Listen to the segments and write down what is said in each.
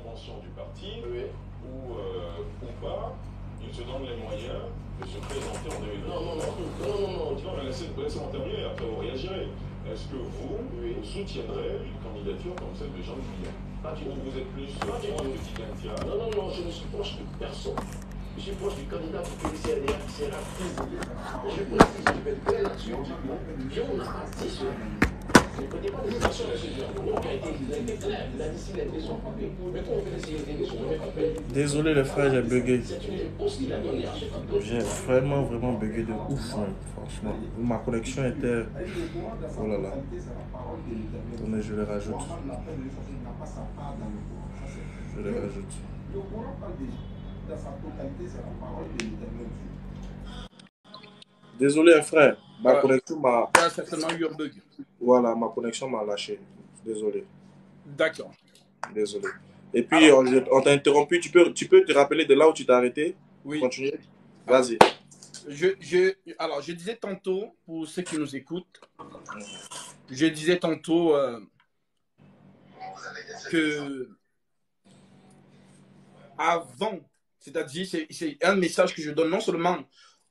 l'intervention du parti, ou pas, il se donne les moyens de se présenter en 2020. Non, mais laissez-moi terminer, après vous réagirez. Est-ce que vous soutiendrez une candidature comme celle de Jean Julien? Pas du tout. Ou vous êtes plus proche de Tigantia? Non, je ne suis proche de personne. Je suis proche du candidat pour Félix c'est rapide. Je précise, je vais être clair là-dessus. On n'a pas dit cela. Ne prêtez pas des situations à ce genre. Donc, il a été clair. Il a dit s'il a été son papier. Mais quand on fait essayer de son papier. Désolé les frères, j'ai bugué. C'est une réponse qu'il a donnée à ce papier. J'ai vraiment bugué de ouf, hein, franchement. Ma connexion était... Oh là là. Attendez, je les rajoute. Je les rajoute. Désolé les frères, ma connexion m'a... Il y a certainement eu un bug. Voilà, ma connexion m'a lâché. Désolé. D'accord. Désolé. Et puis, on t'a interrompu. Tu peux te rappeler de là où tu t'es arrêté? Oui. Continuer. Vas-y. Alors, je disais tantôt, pour ceux qui nous écoutent, je disais tantôt que avant, c'est-à-dire, c'est un message que je donne non seulement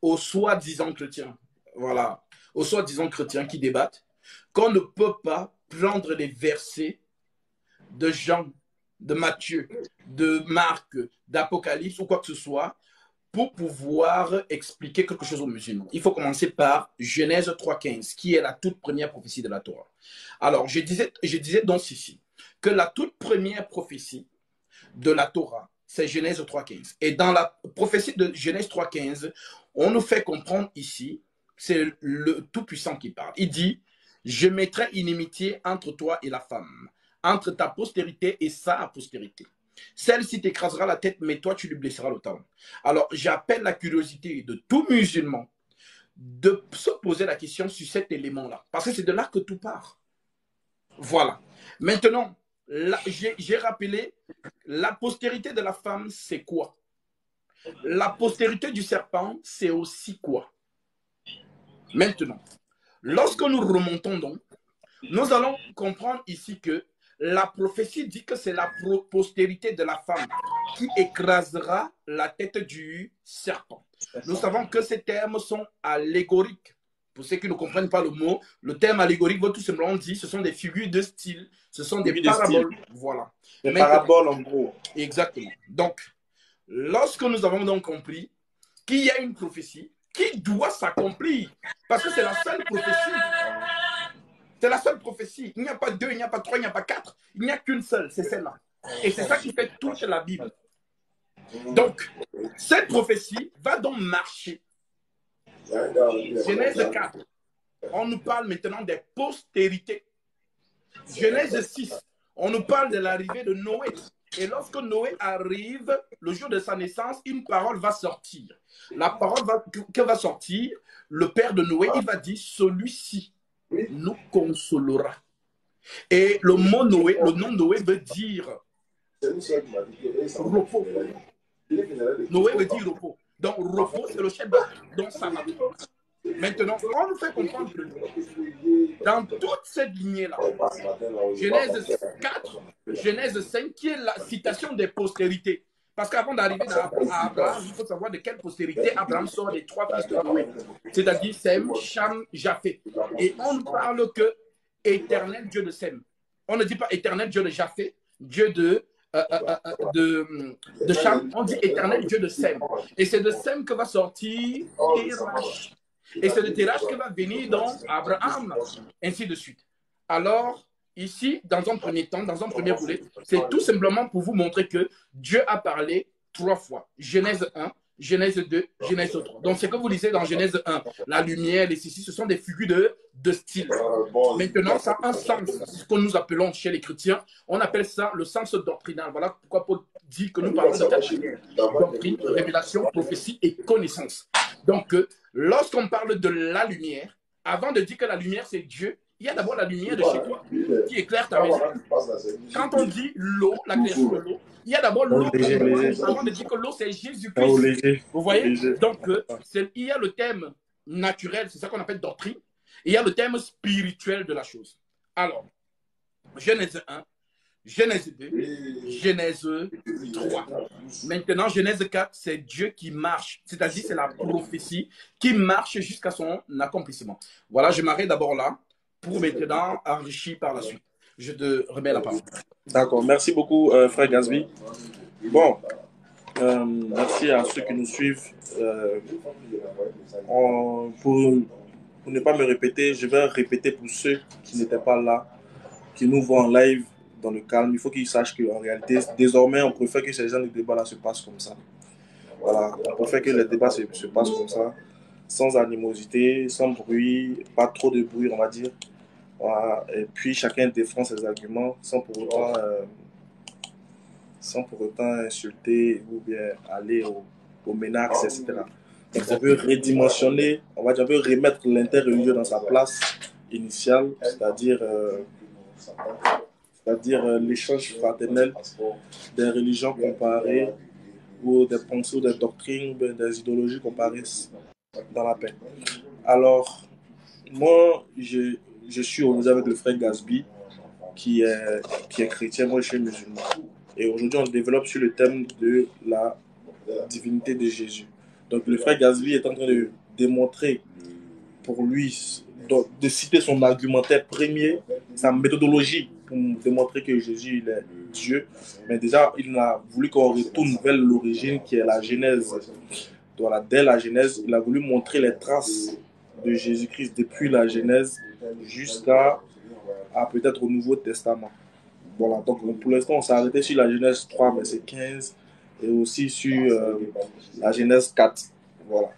aux soi-disant chrétiens, voilà, aux soi-disant chrétiens qui débattent, qu'on ne peut pas prendre les versets de Jean, de Matthieu, de Marc, d'Apocalypse ou quoi que ce soit pour pouvoir expliquer quelque chose aux musulmans. Il faut commencer par Genèse 3.15, qui est la toute première prophétie de la Torah. Alors, je disais donc ceci, que la toute première prophétie de la Torah, c'est Genèse 3.15. Et dans la prophétie de Genèse 3.15, on nous fait comprendre ici, c'est le Tout-Puissant qui parle. Il dit, je mettrai inimitié entre toi et la femme, entre ta postérité et sa postérité. Celle-ci t'écrasera la tête, mais toi, tu lui blesseras le talon. Alors, j'appelle la curiosité de tout musulman de se poser la question sur cet élément-là. Parce que c'est de là que tout part. Voilà. Maintenant, j'ai rappelé, la postérité de la femme, c'est quoi? La postérité du serpent, c'est aussi quoi? Maintenant, lorsque nous remontons donc, nous allons comprendre ici que la prophétie dit que c'est la postérité de la femme qui écrasera la tête du serpent. Nous savons que ces termes sont allégoriques. Pour ceux qui ne comprennent pas le mot, le terme allégorique veut tout simplement dire ce sont des figures de style, ce sont des paraboles. Voilà. Des paraboles en gros. Exactement. Donc, lorsque nous avons donc compris qu'il y a une prophétie qui doit s'accomplir, parce que c'est la seule prophétie. C'est la seule prophétie. Il n'y a pas deux, il n'y a pas trois, il n'y a pas quatre. Il n'y a qu'une seule, c'est celle-là. Et c'est ça qui fait toute la Bible. Donc, cette prophétie va donc marcher. Genèse 4, on nous parle maintenant des postérités. Genèse 6, on nous parle de l'arrivée de Noé. Et lorsque Noé arrive, le jour de sa naissance, une parole va sortir. La parole que va sortir, le père de Noé, il va dire, celui-ci nous consolera. Et le mot Noé, le nom Noé veut dire repos. Noé veut dire repos. Donc repos, c'est le chef d'œuvre, donc sabbat. Maintenant, on nous fait comprendre que dans toute cette lignée-là, Genèse 4, Genèse 5, qui est la citation des postérités. Parce qu'avant d'arriver à Abraham, il faut savoir de quelle postérité Abraham sort des trois fils de Noé. C'est-à-dire Sem, Cham, Japheth. Et on ne parle que éternel Dieu de Sem. On ne dit pas éternel Dieu de Japheth, Dieu de Cham. On dit éternel Dieu de Sem. Et c'est de Sem que va sortir Terach. Et c'est de Terach que va venir donc Abraham, ainsi de suite. Alors, ici, dans un premier temps, dans un premier volet, c'est tout simplement pour vous montrer que Dieu a parlé 3 fois. Genèse 1, Genèse 2, Genèse 3. Donc, ce que vous lisez dans Genèse 1, la lumière, les ceci, ce sont des figures de style. Maintenant, ça a un sens. C'est ce que nous appelons chez les chrétiens. On appelle ça le sens doctrinal. Voilà pourquoi Paul dit que nous parlons de doctrine, révélation, prophétie et connaissance. Donc, lorsqu'on parle de la lumière, avant de dire que la lumière, c'est Dieu, il y a d'abord la lumière de chez toi qui éclaire ta maison. Quand on dit l'eau, la création de l'eau, il y a d'abord l'eau avant de dire que l'eau, c'est Jésus-Christ. Vous voyez? Donc, il y a le thème naturel, c'est ça qu'on appelle doctrine, et il y a le thème spirituel de la chose. Alors, Genèse 1, Genèse 2, Genèse 3. Maintenant, Genèse 4, c'est Dieu qui marche. C'est-à-dire, c'est la prophétie qui marche jusqu'à son accomplissement. Voilà, je m'arrête d'abord là pour maintenant enrichir par la suite. Je te remets la parole. D'accord, merci beaucoup, frère Gasby. Bon, merci à ceux qui nous suivent. Pour ne pas me répéter, je vais répéter pour ceux qui n'étaient pas là, qui nous voient en live dans le calme. Il faut qu'ils sachent qu'en réalité, désormais, on préfère que ces gens de débat-là se passent comme ça. Voilà, on préfère que les débats se passent comme ça, sans animosité, sans bruit, pas trop de bruit, on va dire. Voilà. Et puis chacun défend ses arguments sans pour autant insulter ou bien aller au ménax, etc. Donc on veut redimensionner, on va dire, on veut remettre l'interreligieux dans sa place initiale, c'est-à-dire l'échange fraternel des religions comparées ou des pensées ou des doctrines, des idéologies comparées dans la paix. Alors, moi, je suis aujourd'hui avec le frère Gasby, qui est chrétien, moi je suis musulman. Et aujourd'hui, on développe sur le thème de la divinité de Jésus. Donc, le frère Gasby est en train de démontrer pour lui, de citer son argumentaire premier, sa méthodologie pour démontrer que Jésus il est Dieu. Mais déjà, il a voulu qu'on retourne vers l'origine qui est la Genèse. Voilà, dès la Genèse, il a voulu montrer les traces de Jésus-Christ depuis la Genèse jusqu'à peut-être au Nouveau Testament. Voilà, donc pour l'instant, on s'est arrêté sur la Genèse 3, verset 15 et aussi sur la Genèse 4. Voilà.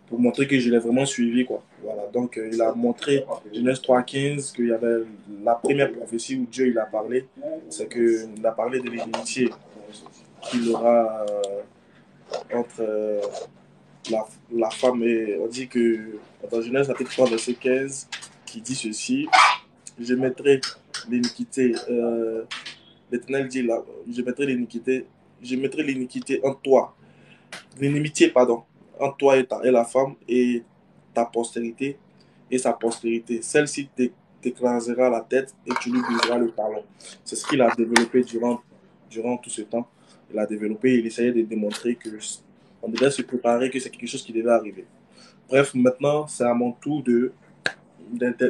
Pour montrer que je l'ai vraiment suivi, quoi. Voilà, donc il a montré Genèse 3.15 qu'il y avait la première prophétie où Dieu il a parlé, c'est qu'il a parlé de l'inimitié qu'il aura entre la femme et on dit que dans Genèse chapitre 3 verset 15 qui dit ceci: je mettrai l'iniquité, l'Éternel dit là, je mettrai l'iniquité en toi, l'inimitié pardon, en toi et la femme et ta postérité et sa postérité. Celle-ci t'écrasera la tête et tu lui briseras le talon. C'est ce qu'il a développé durant tout ce temps. Il a développé, il essayait de démontrer que on devait se préparer, que c'est quelque chose qui devait arriver. Bref, maintenant, c'est à mon tour de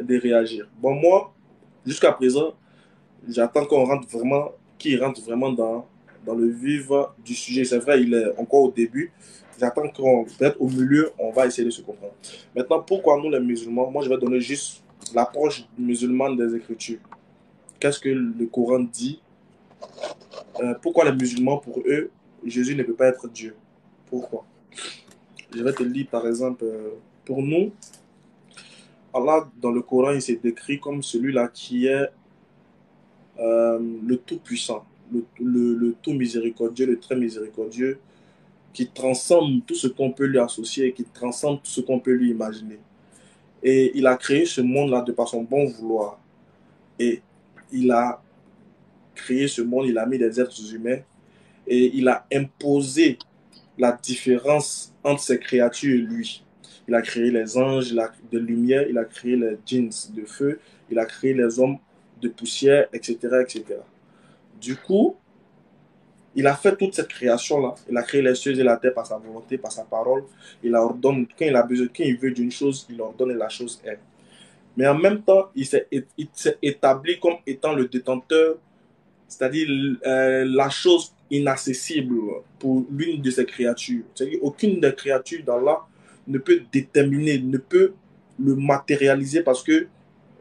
réagir. Bon, moi, jusqu'à présent, j'attends qu'il rentre vraiment dans le vif du sujet. C'est vrai, il est encore au début. J'attends qu'on, peut-être au milieu, on va essayer de se comprendre. Maintenant, pourquoi nous les musulmans, moi je vais donner juste l'approche musulmane des Écritures. Qu'est-ce que le Coran dit? Pourquoi les musulmans, pour eux, Jésus ne peut pas être Dieu? Pourquoi? Je vais te lire par exemple, pour nous, Allah dans le Coran, il s'est décrit comme celui-là qui est le tout-puissant, le tout miséricordieux, le très miséricordieux, qui transcende tout ce qu'on peut lui associer et qui transcende tout ce qu'on peut lui imaginer. Et il a créé ce monde-là de par son bon vouloir. Et il a créé ce monde, il a mis des êtres humains et il a imposé la différence entre ses créatures et lui. Il a créé les anges de lumière, il a créé les djinns de feu, il a créé les hommes de poussière, etc., etc. Du coup, il a fait toute cette création-là. Il a créé les cieux et la terre par sa volonté, par sa parole. Il ordonne, quand il a besoin, quand il veut d'une chose, il ordonne et la chose est. Mais en même temps, il s'est établi comme étant le détenteur, c'est-à-dire la chose inaccessible pour l'une de ses créatures. C'est-à-dire aucune des créatures d'Allah ne peut déterminer, ne peut le matérialiser parce que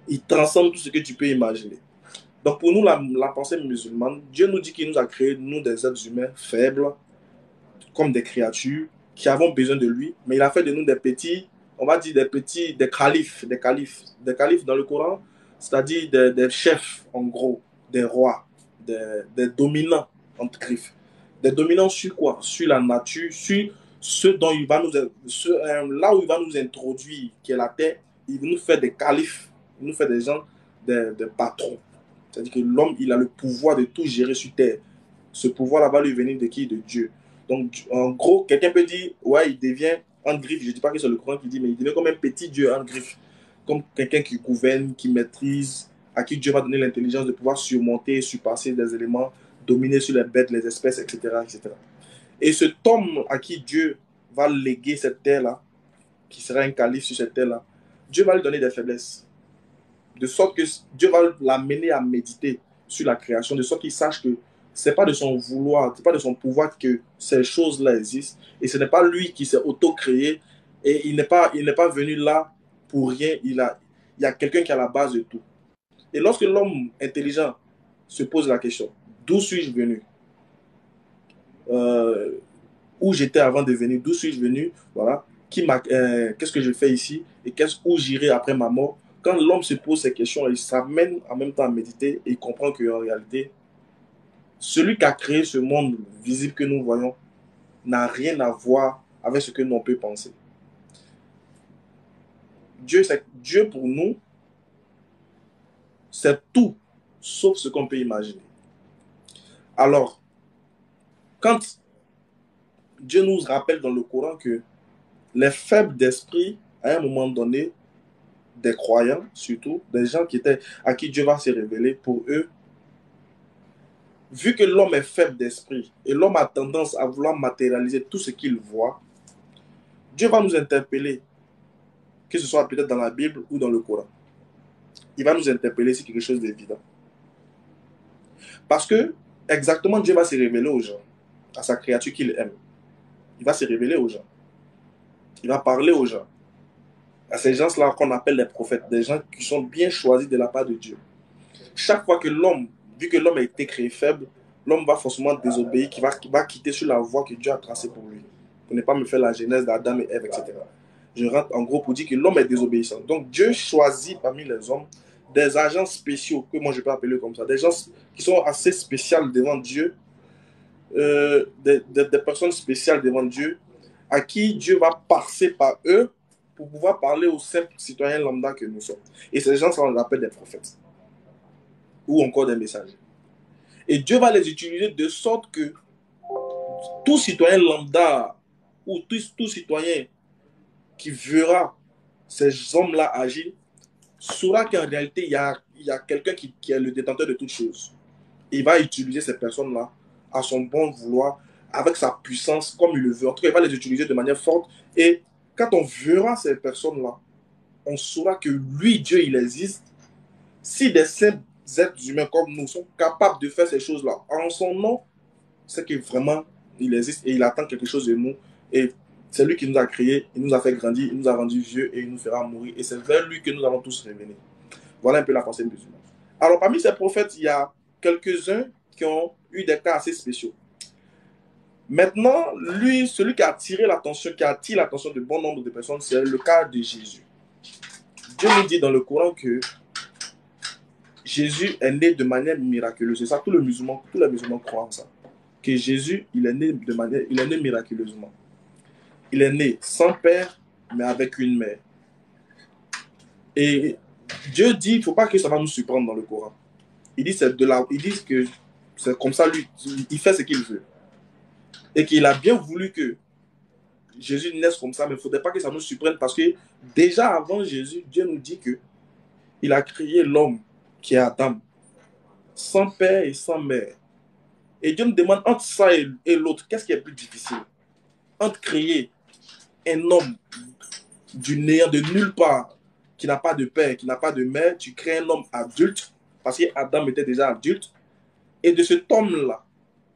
il transcende tout ce que tu peux imaginer. Donc pour nous, la pensée musulmane, Dieu nous dit qu'il nous a créé, nous des êtres humains faibles, comme des créatures, qui avons besoin de lui, mais il a fait de nous des petits, on va dire des califes dans le Coran, c'est-à-dire des chefs, en gros, des rois, des dominants, entre griffes. Des dominants sur quoi? Sur la nature, sur ce dont il va là où il va nous introduire, qui est la terre, il nous fait des califes, il nous fait des gens, des patrons. C'est-à-dire que l'homme, il a le pouvoir de tout gérer sur terre. Ce pouvoir-là va lui venir de qui? De Dieu. Donc, en gros, quelqu'un peut dire, ouais, il devient en griffe. Je ne dis pas que c'est le Coran qui dit, mais il devient comme un petit Dieu en griffe. Comme quelqu'un qui gouverne, qui maîtrise à qui Dieu va donner l'intelligence de pouvoir surmonter, surpasser des éléments, dominer sur les bêtes, les espèces, etc., etc. Et cet homme à qui Dieu va léguer cette terre-là, qui sera un calife sur cette terre-là, Dieu va lui donner des faiblesses. De sorte que Dieu va l'amener à méditer sur la création, de sorte qu'il sache que ce n'est pas de son vouloir, ce n'est pas de son pouvoir que ces choses-là existent. Et ce n'est pas lui qui s'est auto-créé. Et il n'est pas venu là pour rien. Il y a quelqu'un qui est à la base de tout. Et lorsque l'homme intelligent se pose la question, d'où suis-je venu? Où j'étais avant de venir? D'où suis-je venu? Voilà. Qu'est-ce que je fais ici? Et où j'irai après ma mort? Quand l'homme se pose ces questions, il s'amène en même temps à méditer et il comprend qu'en réalité, celui qui a créé ce monde visible que nous voyons n'a rien à voir avec ce que l'on peut penser. Dieu pour nous, c'est tout, sauf ce qu'on peut imaginer. Alors, quand Dieu nous rappelle dans le Coran que les faibles d'esprit, à un moment donné, des croyants surtout, des gens à qui Dieu va se révéler, pour eux, vu que l'homme est faible d'esprit et l'homme a tendance à vouloir matérialiser tout ce qu'il voit, Dieu va nous interpeller, que ce soit peut-être dans la Bible ou dans le Coran. Il va nous interpeller sur quelque chose d'évident. Parce que, exactement, Dieu va se révéler aux gens, à sa créature qu'il aime. Il va se révéler aux gens. Il va parler aux gens. À ces gens-là qu'on appelle les prophètes, des gens qui sont bien choisis de la part de Dieu. Chaque fois que l'homme, vu que l'homme a été créé faible, l'homme va forcément désobéir, qui va quitter sur la voie que Dieu a tracée pour lui. Pour ne pas me faire la genèse d'Adam et Ève, etc. Je rentre en gros pour dire que l'homme est désobéissant. Donc Dieu choisit parmi les hommes des agents spéciaux, que moi je peux appeler comme ça, des gens qui sont assez spéciaux devant Dieu, des personnes spéciales devant Dieu, à qui Dieu va passer par eux pour pouvoir parler aux simples citoyens lambda que nous sommes. Et ces gens, ça on les appelle des prophètes. Ou encore des messagers. Et Dieu va les utiliser de sorte que tout citoyen lambda ou tout citoyen qui verra ces hommes-là agir saura qu'en réalité, il y a quelqu'un qui est le détenteur de toutes choses. Il va utiliser ces personnes-là à son bon vouloir, avec sa puissance, comme il le veut. En tout cas, il va les utiliser de manière forte. Et quand on verra ces personnes-là, on saura que lui, Dieu, il existe. Si des simples êtres humains comme nous sont capables de faire ces choses-là en son nom, c'est que vraiment, il existe et il attend quelque chose de nous. Et c'est lui qui nous a créés, il nous a fait grandir, il nous a rendu vieux et il nous fera mourir. Et c'est vers lui que nous allons tous revenir. Voilà un peu la pensée musulmane. Alors, parmi ces prophètes, il y a quelques-uns qui ont eu des cas assez spéciaux. Maintenant, lui, celui qui a attiré l'attention, qui attire l'attention de bon nombre de personnes, c'est le cas de Jésus. Dieu nous dit dans le Coran que Jésus est né de manière miraculeuse. C'est ça, tous les musulmans croient en ça. Que Jésus, il est né miraculeusement. Il est né sans père, mais avec une mère. Et Dieu dit, il ne faut pas que ça va nous surprendre dans le Coran. Il dit que c'est comme ça, lui, il fait ce qu'il veut. Et qu'il a bien voulu que Jésus naisse comme ça, mais il ne faudrait pas que ça nous surprenne parce que déjà avant Jésus, Dieu nous dit que il a créé l'homme qui est Adam, sans père et sans mère. Et Dieu nous demande entre ça et l'autre, qu'est-ce qui est plus difficile? Entre créer un homme du néant, de nulle part, qui n'a pas de père, qui n'a pas de mère, tu crées un homme adulte, parce qu'Adam était déjà adulte, et de cet homme-là,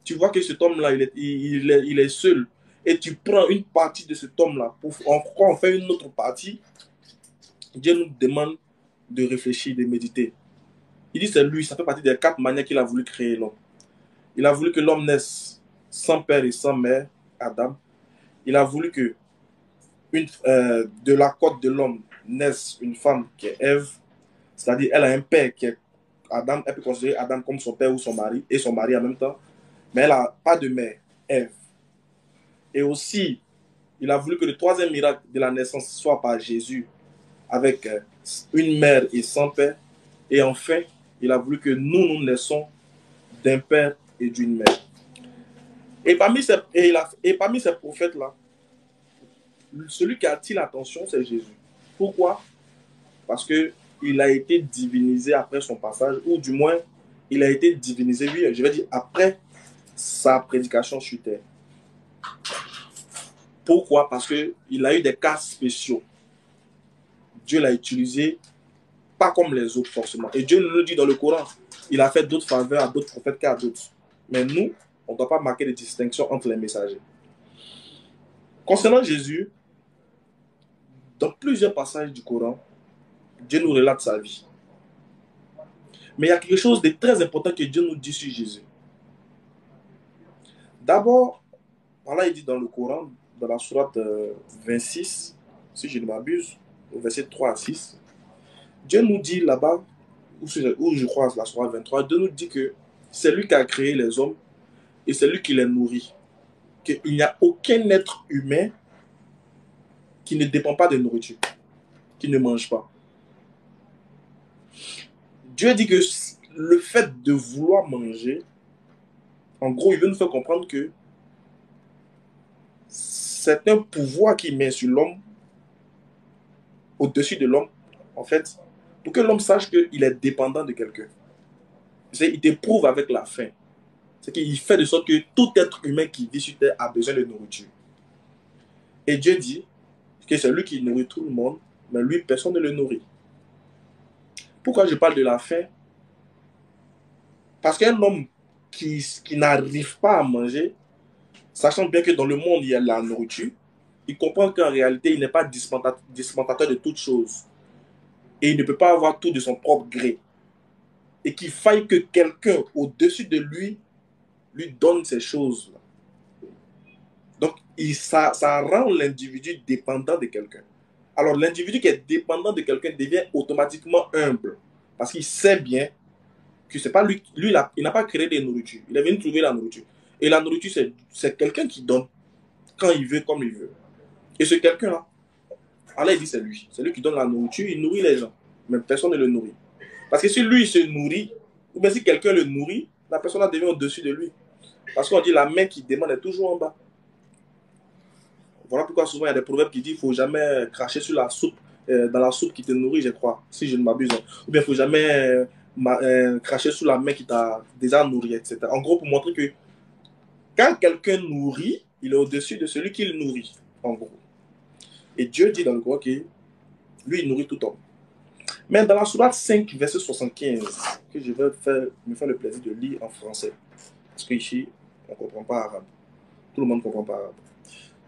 tu vois que cet homme-là, il est seul, et tu prends une partie de cet homme-là, on fait une autre partie, Dieu nous demande de réfléchir, de méditer. Il dit c'est lui, ça fait partie des 4 manières qu'il a voulu créer l'homme. Il a voulu que l'homme naisse sans père et sans mère, Adam. Il a voulu que de la côte de l'homme naisse une femme qui est Ève, c'est-à-dire elle a un père qui est Adam, elle peut considérer Adam comme son père ou son mari, et son mari en même temps, mais elle n'a pas de mère, Ève. Et aussi, il a voulu que le 3e miracle de la naissance soit par Jésus, avec une mère et sans père. Et enfin, il a voulu que nous naissons d'un père et d'une mère. Et parmi ces prophètes-là, celui qui attire l'attention, c'est Jésus. Pourquoi? Parce que il a été divinisé après son passage, ou du moins, il a été divinisé, oui, je vais dire, après sa prédication sur terre. Pourquoi? Parce qu'il a eu des cas spéciaux. Dieu l'a utilisé pas comme les autres forcément. Et Dieu nous le dit dans le Coran. Il a fait d'autres faveurs à d'autres prophètes qu'à d'autres. Mais nous, on ne doit pas marquer de distinction entre les messagers. Concernant Jésus, dans plusieurs passages du Coran, Dieu nous relate sa vie. Mais il y a quelque chose de très important que Dieu nous dit sur Jésus. D'abord, voilà, il dit dans le Coran, dans la sourate 26, si je ne m'abuse, au verset 3 à 6, Dieu nous dit là-bas, ou je crois la sourate 23, Dieu nous dit que c'est lui qui a créé les hommes et c'est lui qui les nourrit. Qu'il n'y a aucun être humain qui ne dépend pas de nourriture, qui ne mange pas. Dieu dit que le fait de vouloir manger, en gros, il veut nous faire comprendre que c'est un pouvoir qu'il met sur l'homme, au-dessus de l'homme, en fait, pour que l'homme sache qu'il est dépendant de quelqu'un. Il t'éprouve avec la faim. C'est qu'il fait de sorte que tout être humain qui vit sur terre a besoin de nourriture. Et Dieu dit que c'est lui qui nourrit tout le monde, mais lui, personne ne le nourrit. Pourquoi je parle de la faim? Parce qu'un homme qui n'arrive pas à manger, sachant bien que dans le monde, il y a la nourriture, il comprend qu'en réalité, il n'est pas dispensateur de toutes choses. Et il ne peut pas avoir tout de son propre gré. Et qu'il faille que quelqu'un au-dessus de lui donne ces choses. Donc, ça rend l'individu dépendant de quelqu'un. Alors, l'individu qui est dépendant de quelqu'un devient automatiquement humble. Parce qu'il sait bien que c'est pas lui. Lui, il n'a pas créé des nourritures. Il est venu trouver la nourriture. Et la nourriture, c'est quelqu'un qui donne quand il veut, comme il veut. Et ce quelqu'un-là, Allah il dit c'est lui. C'est lui qui donne la nourriture, il nourrit les gens. Mais personne ne le nourrit. Parce que si lui il se nourrit, ou bien si quelqu'un le nourrit, la personne là devient au-dessus de lui. Parce qu'on dit la main qui demande est toujours en bas. Voilà pourquoi souvent il y a des proverbes qui disent qu'il ne faut jamais cracher sur la soupe, dans la soupe qui te nourrit, je crois, si je ne m'abuse. Ou bien il ne faut jamais cracher sur la main qui t'a déjà nourri, etc. En gros, pour montrer que quand quelqu'un nourrit, il est au-dessus de celui qui le nourrit, en gros. Et Dieu dit dans le Coran que lui, il nourrit tout homme. Mais dans la sourate 5, verset 75, que je vais me faire le plaisir de lire en français, parce qu'ici, on ne comprend pas arabe. Tout le monde ne comprend pas arabe.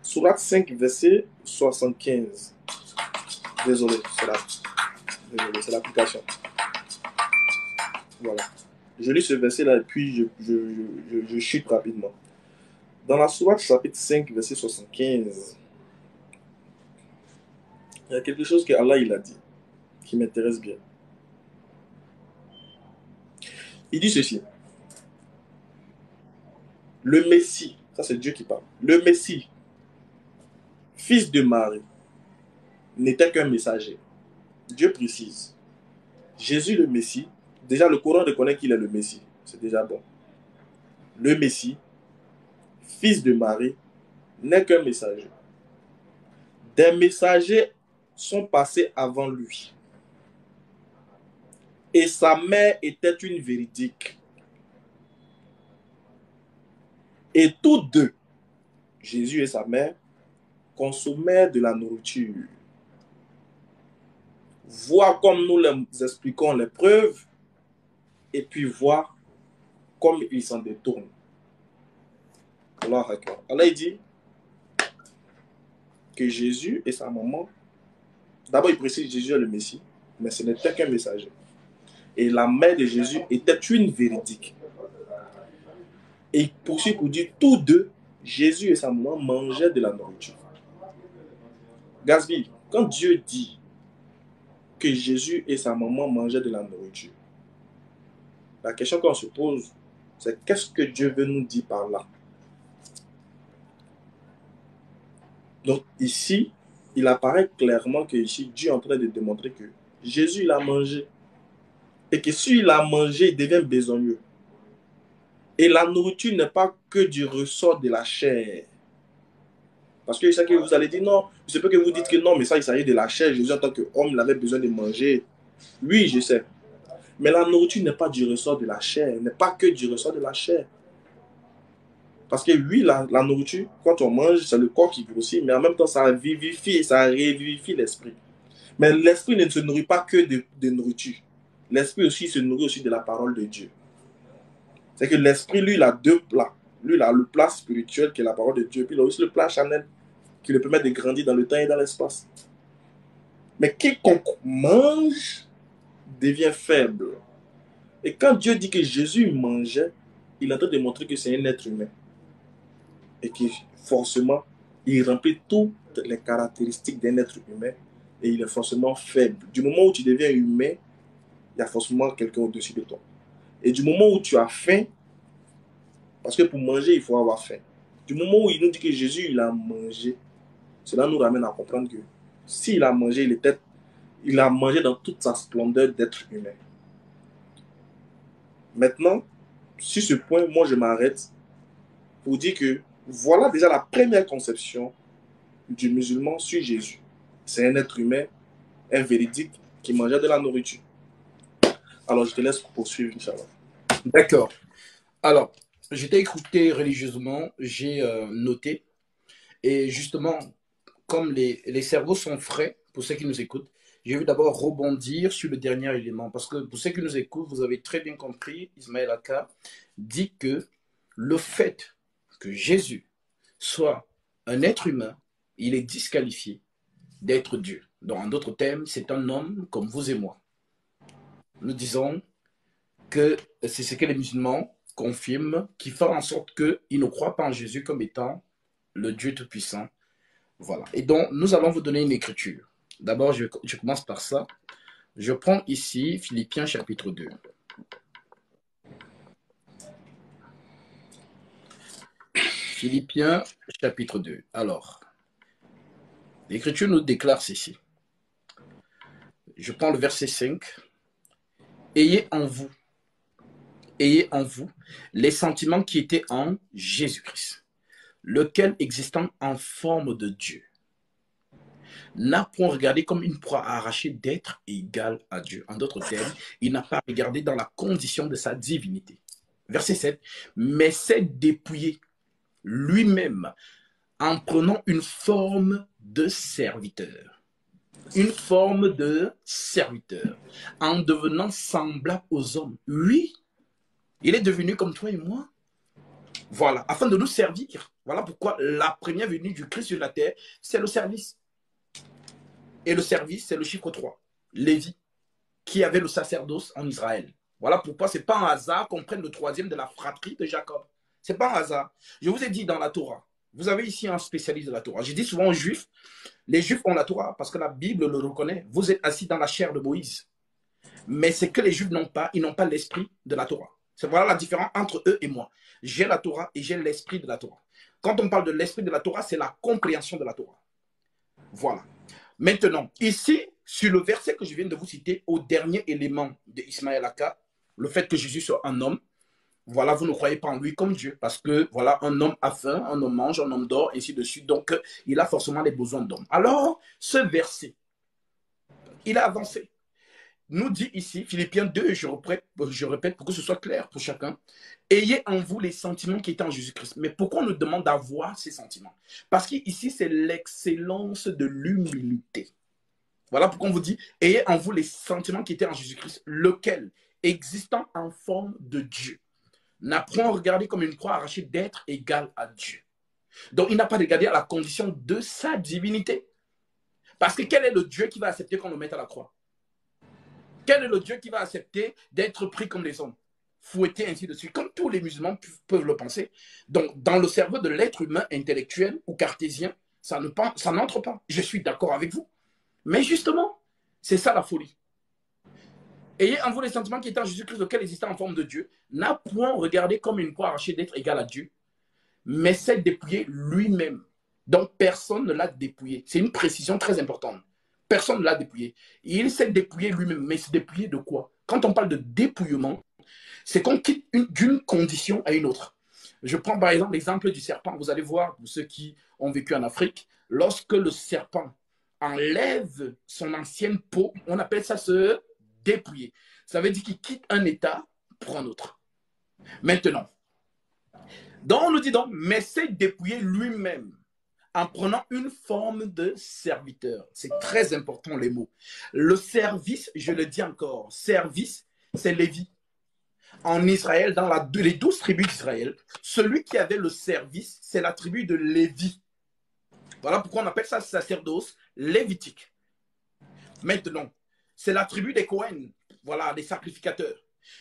Sourate 5, verset 75. Désolé, c'est l'application. Voilà. Je lis ce verset-là et puis je chute rapidement. Dans la sourate chapitre 5, verset 75, il y a quelque chose que Allah il a dit, qui m'intéresse bien. Il dit ceci. Le Messie, ça c'est Dieu qui parle, le Messie, fils de Marie, n'était qu'un messager. Dieu précise. Jésus le Messie, déjà le Coran reconnaît qu'il est le Messie, c'est déjà bon. Le Messie, fils de Marie, n'est qu'un messager. Des messagers sont passés avant lui. Et sa mère était une véridique. Et tous deux, Jésus et sa mère, consommaient de la nourriture. Voir comme nous les expliquons les preuves, et puis voir comme ils s'en détournent. Allah il dit que Jésus et sa maman, d'abord il précise Jésus est le Messie, mais ce n'était qu'un messager. Et la mère de Jésus était une véridique. Et il poursuit pour dire tous deux, Jésus et sa maman mangeaient de la nourriture. Gatsby, quand Dieu dit que Jésus et sa maman mangeaient de la nourriture, la question qu'on se pose, c'est qu'est-ce que Dieu veut nous dire par là? Donc ici, il apparaît clairement que ici, Dieu est en train de démontrer que Jésus il a mangé. Et que s'il a mangé, il devient besogneux. Et la nourriture n'est pas que du ressort de la chair. Parce que c'est que vous allez dire non, je sais pas que vous dites que non, mais ça il s'agit de la chair. Jésus en tant qu'homme, il avait besoin de manger. Oui, je sais. Mais la nourriture n'est pas du ressort de la chair, n'est pas que du ressort de la chair. Parce que oui, la nourriture, quand on mange, c'est le corps qui grossit, mais en même temps, ça vivifie et ça revivifie l'esprit. Mais l'esprit ne se nourrit pas que de nourriture. L'esprit aussi se nourrit aussi de la parole de Dieu. C'est que l'esprit, lui, il a deux plats. Lui, il a le plat spirituel qui est la parole de Dieu, puis il a aussi le plat charnel qui lui permet de grandir dans le temps et dans l'espace. Mais quiconque mange devient faible. Et quand Dieu dit que Jésus mangeait, il est en train de montrer que c'est un être humain. Et que forcément, il remplit toutes les caractéristiques d'un être humain et il est forcément faible. Du moment où tu deviens humain, il y a forcément quelqu'un au-dessus de toi. Et du moment où tu as faim, parce que pour manger, il faut avoir faim. Du moment où il nous dit que Jésus, il a mangé, cela nous ramène à comprendre que s'il a mangé, il a mangé dans toute sa splendeur d'être humain. Maintenant, sur ce point, moi, je m'arrête pour dire que voilà déjà la première conception du musulman sur Jésus. C'est un être humain, un véridique qui mangeait de la nourriture. Alors, je te laisse poursuivre, Inch'Allah. D'accord. Alors, je t'ai écouté religieusement, j'ai noté. Et justement, comme les cerveaux sont frais, pour ceux qui nous écoutent, je vais d'abord rebondir sur le dernier élément. Parce que pour ceux qui nous écoutent, vous avez très bien compris, Ismaël Aka dit que le fait que Jésus soit un être humain, il est disqualifié d'être Dieu. Donc, en d'autres termes, c'est un homme comme vous et moi. Nous disons que c'est ce que les musulmans confirment, qui font en sorte qu'ils ne croient pas en Jésus comme étant le Dieu Tout-Puissant. Voilà. Et donc, nous allons vous donner une écriture. D'abord, je commence par ça. Je prends ici Philippiens chapitre 2. Philippiens chapitre 2. Alors, l'écriture nous déclare ceci. Je prends le verset 5. Ayez en vous les sentiments qui étaient en Jésus-Christ, lequel, existant en forme de Dieu, n'a point regardé comme une proie à arracher d'être égal à Dieu. En d'autres termes, il n'a pas regardé dans la condition de sa divinité. Verset 7. Mais s'est dépouillé lui-même en prenant une forme de serviteur. Une forme de serviteur. En devenant semblable aux hommes. Oui, il est devenu comme toi et moi. Voilà, afin de nous servir. Voilà pourquoi la première venue du Christ sur la terre, c'est le service. Et le service, c'est le chiffre 3. Lévi, qui avait le sacerdoce en Israël. Voilà pourquoi ce n'est pas un hasard qu'on prenne le troisième de la fratrie de Jacob. Ce n'est pas un hasard. Je vous ai dit dans la Torah, vous avez ici un spécialiste de la Torah. Je dis souvent aux Juifs, les Juifs ont la Torah parce que la Bible le reconnaît. Vous êtes assis dans la chair de Moïse. Mais ce que les Juifs n'ont pas, ils n'ont pas l'esprit de la Torah. C'est voilà la différence entre eux et moi. J'ai la Torah et j'ai l'esprit de la Torah. Quand on parle de l'esprit de la Torah, c'est la compréhension de la Torah. Voilà. Maintenant, ici, sur le verset que je viens de vous citer, au dernier élément de Ismaël Aka, le fait que Jésus soit un homme, voilà, vous ne croyez pas en lui comme Dieu, parce que, voilà, un homme a faim, un homme mange, un homme dort, ainsi de suite. Donc, il a forcément les besoins d'homme. Alors, ce verset, il a avancé. Nous dit ici, Philippiens 2, je répète pour que ce soit clair pour chacun, ayez en vous les sentiments qui étaient en Jésus-Christ. Mais pourquoi on nous demande d'avoir ces sentiments? Parce qu'ici, c'est l'excellence de l'humilité. Voilà pourquoi on vous dit, ayez en vous les sentiments qui étaient en Jésus-Christ, lequel, existant en forme de Dieu, n'a point regardé comme une croix arrachée d'être égal à Dieu. Donc, il n'a pas regardé à la condition de sa divinité. Parce que quel est le Dieu qui va accepter qu'on le mette à la croix? Quel est le Dieu qui va accepter d'être pris comme les hommes, fouetté ainsi de suite, comme tous les musulmans peuvent le penser? Donc, dans le cerveau de l'être humain intellectuel ou cartésien, ça n'entre pas. Je suis d'accord avec vous. Mais justement, c'est ça la folie. Ayez en vous les sentiments qui étaient en Jésus-Christ, lequel existait en forme de Dieu, n'a point regardé comme une croix arrachée d'être égal à Dieu, mais s'est dépouillé lui-même. Donc, personne ne l'a dépouillé. C'est une précision très importante. Personne ne l'a dépouillé. Il s'est dépouillé lui-même. Mais s'est dépouillé de quoi? Quand on parle de dépouillement, c'est qu'on quitte d'une condition à une autre. Je prends par exemple l'exemple du serpent. Vous allez voir, pour ceux qui ont vécu en Afrique, lorsque le serpent enlève son ancienne peau, on appelle ça se dépouiller. Ça veut dire qu'il quitte un état pour un autre. Maintenant, donc on nous dit donc, mais c'est dépouiller lui-même en prenant une forme de serviteur. C'est très important les mots. Le service, je le dis encore, service, c'est Lévi. En Israël, dans les 12 tribus d'Israël, celui qui avait le service, c'est la tribu de Lévi. Voilà pourquoi on appelle ça sacerdoce lévitique. Maintenant, c'est la tribu des Cohen, voilà, des sacrificateurs.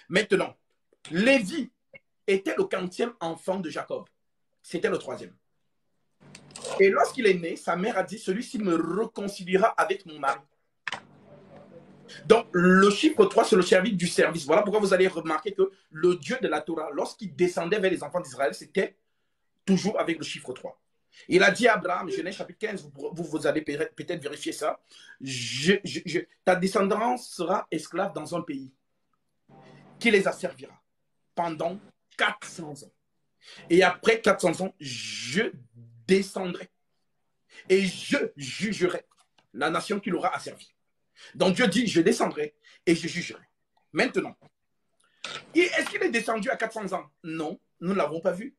Maintenant, Lévi était le 40e enfant de Jacob. C'était le 3e. Et lorsqu'il est né, sa mère a dit, celui-ci me réconciliera avec mon mari. Donc, le chiffre 3, c'est le service du service. Voilà pourquoi vous allez remarquer que le Dieu de la Torah, lorsqu'il descendait vers les enfants d'Israël, c'était toujours avec le chiffre 3. Il a dit à Abraham, Genèse chapitre 15, vous allez peut-être vérifier ça, ta descendance sera esclave dans un pays qui les asservira pendant 400 ans. Et après 400 ans, je descendrai et je jugerai la nation qui l'aura asservi. Donc Dieu dit, je descendrai et je jugerai. Maintenant, est-ce qu'il est descendu à 400 ans? Non, nous ne l'avons pas vu.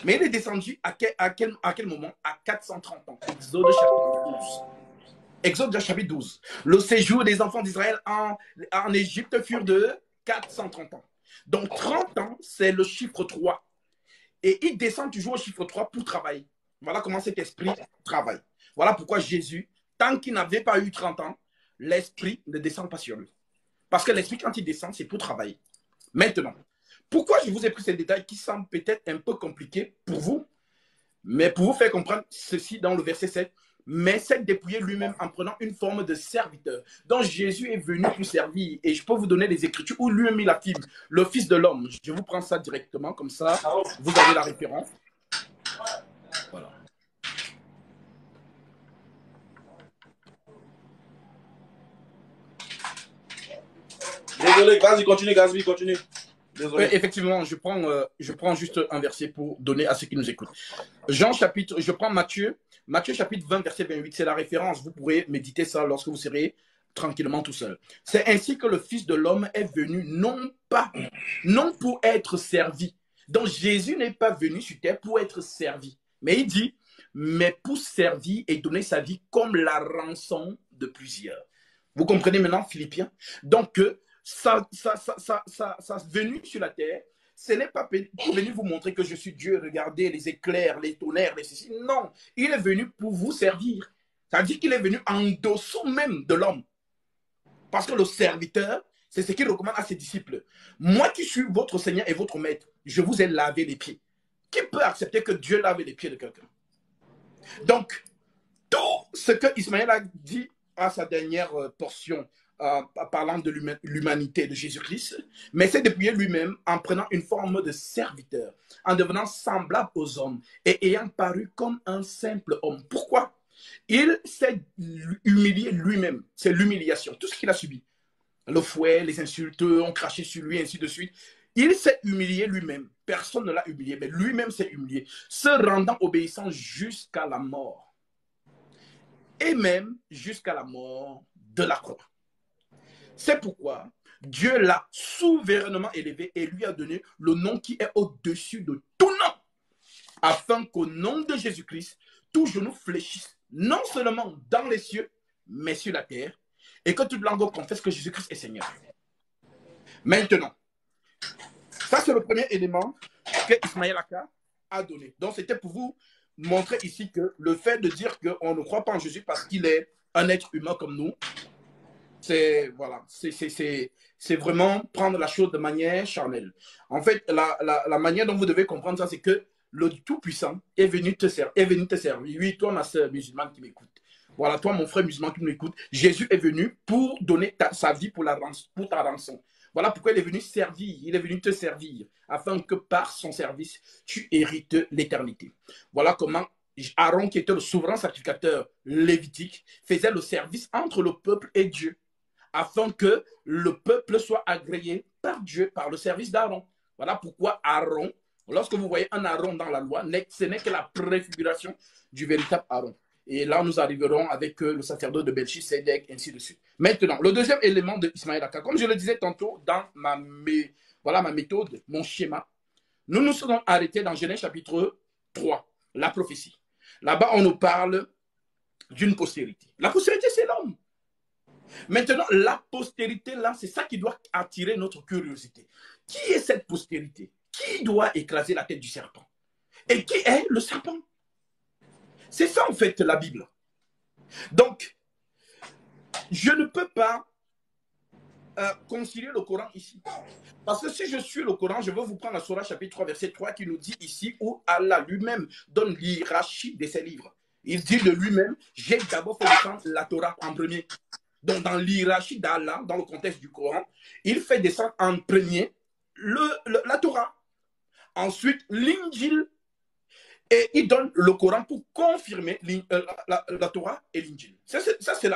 Mais il est descendu à quel moment? À 430 ans. Exode chapitre 12. Exode chapitre 12. Le séjour des enfants d'Israël en Égypte furent de 430 ans. Donc 30 ans, c'est le chiffre 3. Et il descend toujours au chiffre 3 pour travailler. Voilà comment cet esprit travaille. Voilà pourquoi Jésus, tant qu'il n'avait pas eu 30 ans, l'esprit ne descend pas sur lui. Parce que l'esprit, quand il descend, c'est pour travailler. Maintenant, pourquoi je vous ai pris ces détails qui semblent peut-être un peu compliqués pour vous, mais pour vous faire comprendre ceci dans le verset 7, mais c'est dépouiller lui-même en prenant une forme de serviteur. Donc Jésus est venu pour servir. Et je peux vous donner des écritures où lui-même il affirme le Fils de l'homme. Je vous prends ça directement, comme ça, vous avez la référence. Voilà. Désolé, vas-y, continue, Gatsby, continue. Désolé. Effectivement, je prends juste un verset pour donner à ceux qui nous écoutent. Je prends Matthieu chapitre 20, verset 28, c'est la référence. Vous pourrez méditer ça lorsque vous serez tranquillement tout seul. C'est ainsi que le Fils de l'homme est venu, non pour être servi. Donc Jésus n'est pas venu sur terre pour être servi. Mais il dit, mais pour servir et donner sa vie comme la rançon de plusieurs. Vous comprenez maintenant, Philippiens? Donc, sa venue sur la terre, ce n'est pas pour venir vous montrer que je suis Dieu, regardez les éclairs, les tonnerres, les ceci. Non, il est venu pour vous servir. Ça veut dire qu'il est venu en dessous même de l'homme. Parce que le serviteur, c'est ce qu'il recommande à ses disciples. Moi qui suis votre Seigneur et votre Maître, je vous ai lavé les pieds. Qui peut accepter que Dieu lave les pieds de quelqu'un? Donc, tout ce que Ismaël a dit à sa dernière portion, parlant de l'humanité de Jésus-Christ, mais c'est dépouiller lui-même en prenant une forme de serviteur, en devenant semblable aux hommes et ayant paru comme un simple homme. Pourquoi? Il s'est humilié lui-même. C'est l'humiliation, tout ce qu'il a subi. Le fouet, les insultes, on crachait sur lui, ainsi de suite. Il s'est humilié lui-même. Personne ne l'a humilié, mais lui-même s'est humilié, se rendant obéissant jusqu'à la mort. Et même jusqu'à la mort de la croix. C'est pourquoi Dieu l'a souverainement élevé et lui a donné le nom qui est au-dessus de tout nom, afin qu'au nom de Jésus-Christ, tout genou fléchisse, non seulement dans les cieux, mais sur la terre, et que toute langue confesse que Jésus-Christ est Seigneur. Maintenant, ça c'est le premier élément que Ismaël Aka a donné. Donc c'était pour vous montrer ici que le fait de dire qu'on ne croit pas en Jésus parce qu'il est un être humain comme nous, c'est voilà, c'est vraiment prendre la chose de manière charnelle. En fait, la manière dont vous devez comprendre ça, c'est que le Tout-Puissant est venu te servir. Oui, toi, ma soeur musulmane qui m'écoute. Voilà, toi, mon frère musulman qui m'écoute. Jésus est venu pour donner sa vie pour ta rançon. Voilà pourquoi il est venu servir. Il est venu te servir afin que par son service, tu hérites l'éternité. Voilà comment Aaron, qui était le souverain sacrificateur lévitique, faisait le service entre le peuple et Dieu, afin que le peuple soit agréé par Dieu, par le service d'Aaron. Voilà pourquoi Aaron, lorsque vous voyez un Aaron dans la loi, ce n'est que la préfiguration du véritable Aaron. Et là, nous arriverons avec le sacerdoce de Melchisédek, ainsi de suite. Maintenant, le deuxième élément de Ismaël Aka, comme je le disais tantôt dans voilà, ma méthode, mon schéma, nous nous sommes arrêtés dans Genèse chapitre 3, la prophétie. Là-bas, on nous parle d'une postérité. La postérité, c'est l'homme. Maintenant, la postérité, là, c'est ça qui doit attirer notre curiosité. Qui est cette postérité? Qui doit écraser la tête du serpent? Et qui est le serpent? C'est ça, en fait, la Bible. Donc, je ne peux pas concilier le Coran ici. Parce que si je suis le Coran, je vais vous prendre la Surah chapitre 3, verset 3, qui nous dit ici où Allah lui-même donne l'hiérarchie de ses livres. Il dit de lui-même, j'ai d'abord fait descendre la Torah en premier. Donc, dans l'hiérarchie d'Allah, dans le contexte du Coran, il fait descendre en premier la Torah. Ensuite, l'Injil. Et il donne le Coran pour confirmer la Torah et l'Injil. Ça, c'est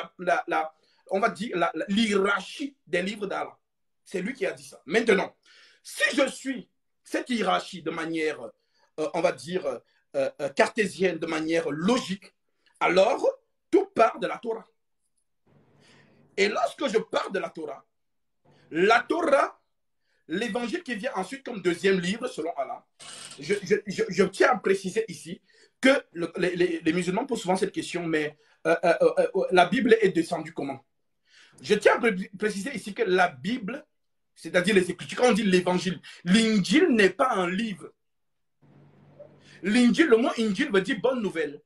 on va dire, l'hiérarchie des livres d'Allah. C'est lui qui a dit ça. Maintenant, si je suis cette hiérarchie de manière, on va dire, cartésienne, de manière logique, alors tout part de la Torah. Et lorsque je pars de la Torah, l'évangile qui vient ensuite comme deuxième livre, selon Allah, je tiens à préciser ici que les musulmans posent souvent cette question, mais la Bible est descendue comment? Je tiens à préciser ici que la Bible, c'est-à-dire les Écritures, quand on dit l'évangile, l'Injil n'est pas un livre. L'Injil, le mot Injil veut dire bonne nouvelle.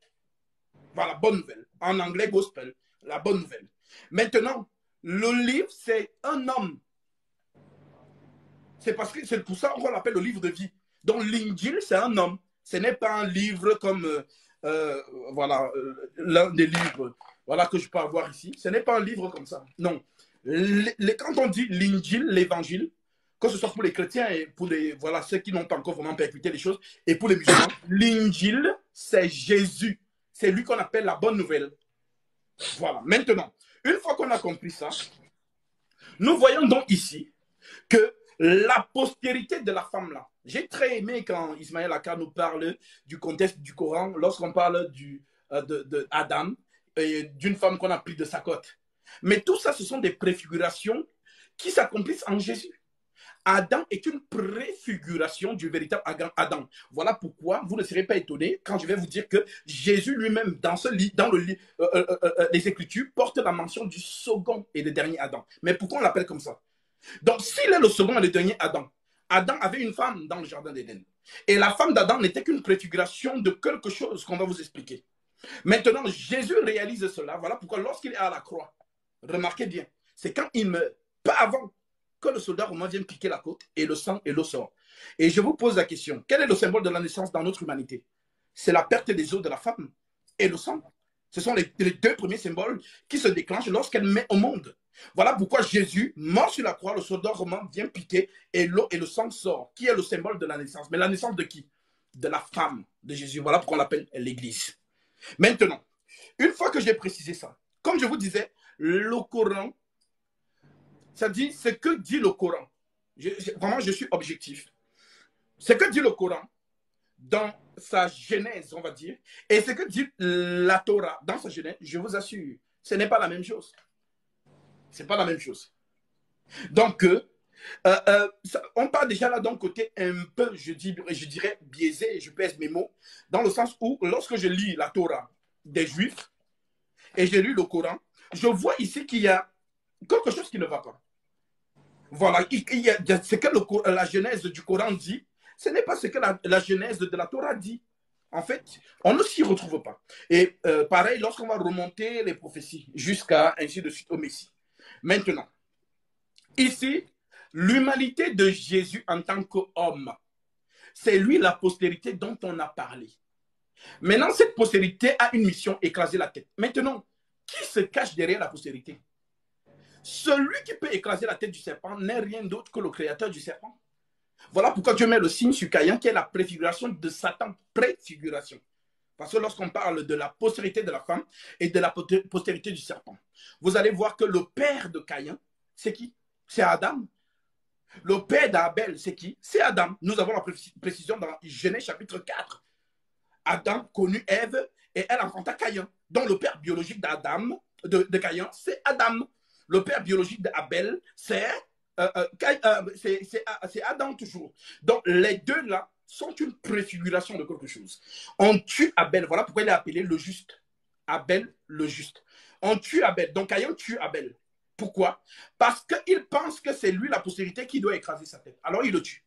Voilà, bonne nouvelle. En anglais, gospel, la bonne nouvelle. Maintenant, le livre, c'est un homme. C'est parce que c'est pour ça qu'on l'appelle le livre de vie. Donc l'Injil, c'est un homme. Ce n'est pas un livre comme voilà, l'un des livres voilà, que je peux avoir ici. Ce n'est pas un livre comme ça. Non. Quand on dit l'Injil, l'évangile, que ce soit pour les chrétiens et pour voilà, ceux qui n'ont pas encore vraiment percuté les choses, et pour les musulmans, l'Injil, c'est Jésus. C'est lui qu'on appelle la bonne nouvelle. Voilà. Maintenant, une fois qu'on a compris ça, nous voyons donc ici que la postérité de la femme là. J'ai très aimé quand Ismaël Aka nous parle du contexte du Coran, lorsqu'on parle d'Adam et d'une femme qu'on a pris de sa côte. Mais tout ça, ce sont des préfigurations qui s'accomplissent en Jésus. Adam est une préfiguration du véritable Adam. Voilà pourquoi vous ne serez pas étonnés quand je vais vous dire que Jésus lui-même, dans les Écritures, porte la mention du second et le dernier Adam. Mais pourquoi on l'appelle comme ça? Donc, s'il est le second et le dernier Adam, Adam avait une femme dans le jardin d'Éden. Et la femme d'Adam n'était qu'une préfiguration de quelque chose qu'on va vous expliquer. Maintenant, Jésus réalise cela. Voilà pourquoi lorsqu'il est à la croix, remarquez bien, c'est quand il meurt, pas avant que le soldat romain vienne piquer la côte et le sang et l'eau sort. Et je vous pose la question, quel est le symbole de la naissance dans notre humanité? C'est la perte des os de la femme et le sang. Ce sont les deux premiers symboles qui se déclenchent lorsqu'elle met au monde. Voilà pourquoi Jésus, mort sur la croix, le soldat romain vient piquer et l'eau et le sang sortent, qui est le symbole de la naissance. Mais la naissance de qui? De la femme de Jésus. Voilà pourquoi on l'appelle l'Église. Maintenant, une fois que j'ai précisé ça, comme je vous disais, le Coran, ça dit ce que dit le Coran. Vraiment, je suis objectif. Ce que dit le Coran dans sa genèse, on va dire, et ce que dit la Torah dans sa genèse, je vous assure, ce n'est pas la même chose. Ce n'est pas la même chose. Donc, on part déjà là d'un côté un peu, je dirais, biaisé, je pèse mes mots, dans le sens où, lorsque je lis la Torah des Juifs, et je lis le Coran, je vois ici qu'il y a quelque chose qui ne va pas. Voilà, ce que la genèse du Coran dit, ce n'est pas ce que la genèse de la Torah dit. En fait, on ne s'y retrouve pas. Et pareil, lorsqu'on va remonter les prophéties jusqu'à ainsi de suite au Messie. Maintenant, ici, l'humanité de Jésus en tant qu'homme, c'est lui la postérité dont on a parlé. Maintenant, cette postérité a une mission, écraser la tête. Maintenant, qui se cache derrière la postérité? Celui qui peut écraser la tête du serpent n'est rien d'autre que le créateur du serpent. Voilà pourquoi Dieu met le signe sur Caïn, qui est la préfiguration de Satan. Préfiguration. Parce que lorsqu'on parle de la postérité de la femme et de la postérité du serpent, vous allez voir que le père de Caïn, c'est qui? C'est Adam. Le père d'Abel, c'est qui? C'est Adam. Nous avons la précision dans Genèse chapitre 4. Adam connut Ève et elle enfanta Caïn. Donc le père biologique d'Adam, de Caïn, c'est Adam. Le père biologique d'Abel, c'est Adam toujours. Donc les deux là sont une préfiguration de quelque chose. On tue Abel, voilà pourquoi il est appelé le juste. Abel, le juste. On tue Abel, donc Caïn tue Abel. Pourquoi? Parce qu'il pense que c'est lui la postérité qui doit écraser sa tête. Alors il le tue.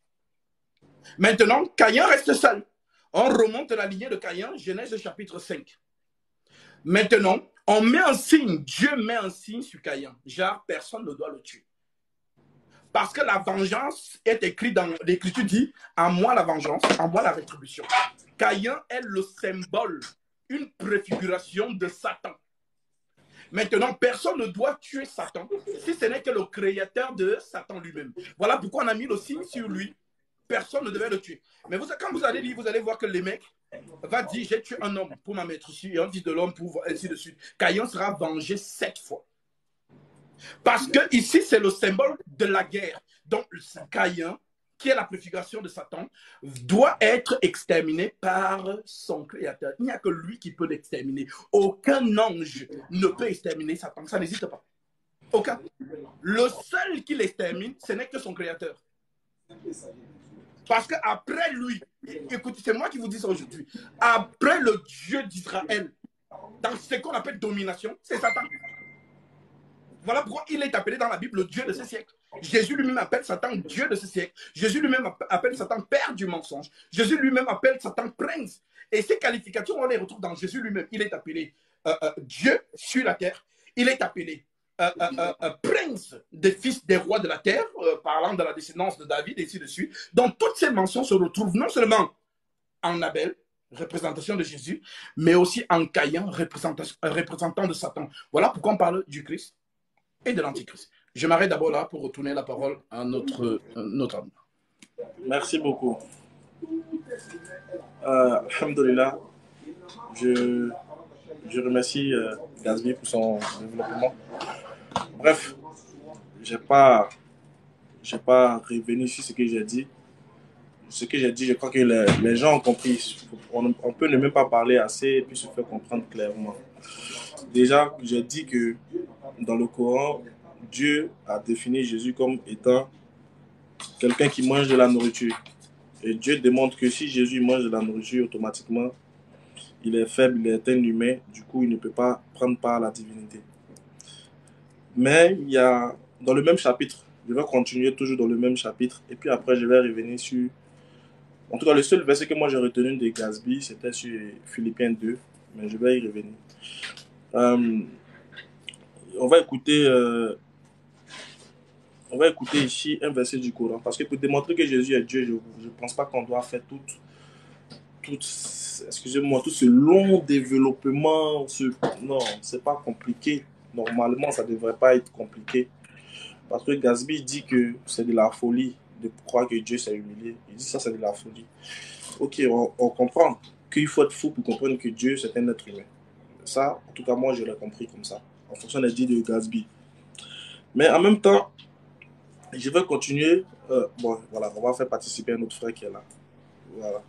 Maintenant, Caïn reste seul. On remonte la lignée de Caïn, Genèse chapitre 5. Maintenant, on met un signe, Dieu met un signe sur Caïn. Genre, personne ne doit le tuer. Parce que la vengeance est écrite dans l'Écriture dit, à moi la vengeance, à moi la rétribution. Caïn est le symbole, une préfiguration de Satan. Maintenant, personne ne doit tuer Satan si ce n'est que le créateur de Satan lui-même. Voilà pourquoi on a mis le signe sur lui. Personne ne devait le tuer. Mais quand vous allez lire, vous allez voir que les mecs va dire, j'ai tué un homme pour ma mettre ici, et on dit de l'homme pour ainsi de suite. Caïn sera vengé 7 fois. Parce que ici, c'est le symbole de la guerre. Donc, Caïn, qui est la préfiguration de Satan, doit être exterminé par son créateur. Il n'y a que lui qui peut l'exterminer. Aucun ange ne peut exterminer Satan. Ça n'existe pas. Aucun. Le seul qui l'extermine, ce n'est que son créateur. Parce qu'après lui, écoutez, c'est moi qui vous dis ça aujourd'hui, après le Dieu d'Israël, dans ce qu'on appelle domination, c'est Satan. Voilà pourquoi il est appelé dans la Bible le Dieu de ce siècle. Jésus lui-même appelle Satan Dieu de ce siècle. Jésus lui-même appelle Satan père du mensonge. Jésus lui-même appelle Satan prince. Et ces qualifications, on les retrouve dans Jésus lui-même. Il est appelé Dieu sur la terre. Il est appelé prince des fils des rois de la terre, parlant de la descendance de David, et ainsi de suite. Donc, toutes ces mentions se retrouvent non seulement en Abel, représentation de Jésus, mais aussi en Caïn, représentant de Satan. Voilà pourquoi on parle du Christ et de l'Antichrist. Je m'arrête d'abord là pour retourner la parole à notre homme. Merci beaucoup. Alhamdulillah, je remercie Gazby pour son développement. Bref, je n'ai pas revenu sur ce que j'ai dit. Ce que j'ai dit, je crois que les gens ont compris. On peut ne même pas parler assez et puis se faire comprendre clairement. Déjà, j'ai dit que dans le Coran, Dieu a défini Jésus comme étant quelqu'un qui mange de la nourriture. Et Dieu démontre que si Jésus mange de la nourriture, automatiquement, il est faible, il est un humain, du coup, il ne peut pas prendre part à la divinité. Mais il y a, dans le même chapitre, je vais continuer toujours dans le même chapitre, et puis après, je vais revenir sur... En tout cas, le seul verset que moi j'ai retenu de Gazby, c'était sur Philippiens 2, mais je vais y revenir. On va écouter ici un verset du Coran, parce que pour démontrer que Jésus est Dieu, je ne pense pas qu'on doit faire tout ce long développement. Non, c'est pas compliqué. Normalement, ça ne devrait pas être compliqué. Parce que Gazby dit que c'est de la folie de croire que Dieu s'est humilié. Il dit ça, c'est de la folie. Ok, on comprend qu'il faut être fou pour comprendre que Dieu, c'est un être humain. Ça, en tout cas, moi, je l'ai compris comme ça, en fonction des dits de Gazby. Mais en même temps, je vais continuer. Bon, voilà, on va faire participer un autre frère qui est là. Voilà.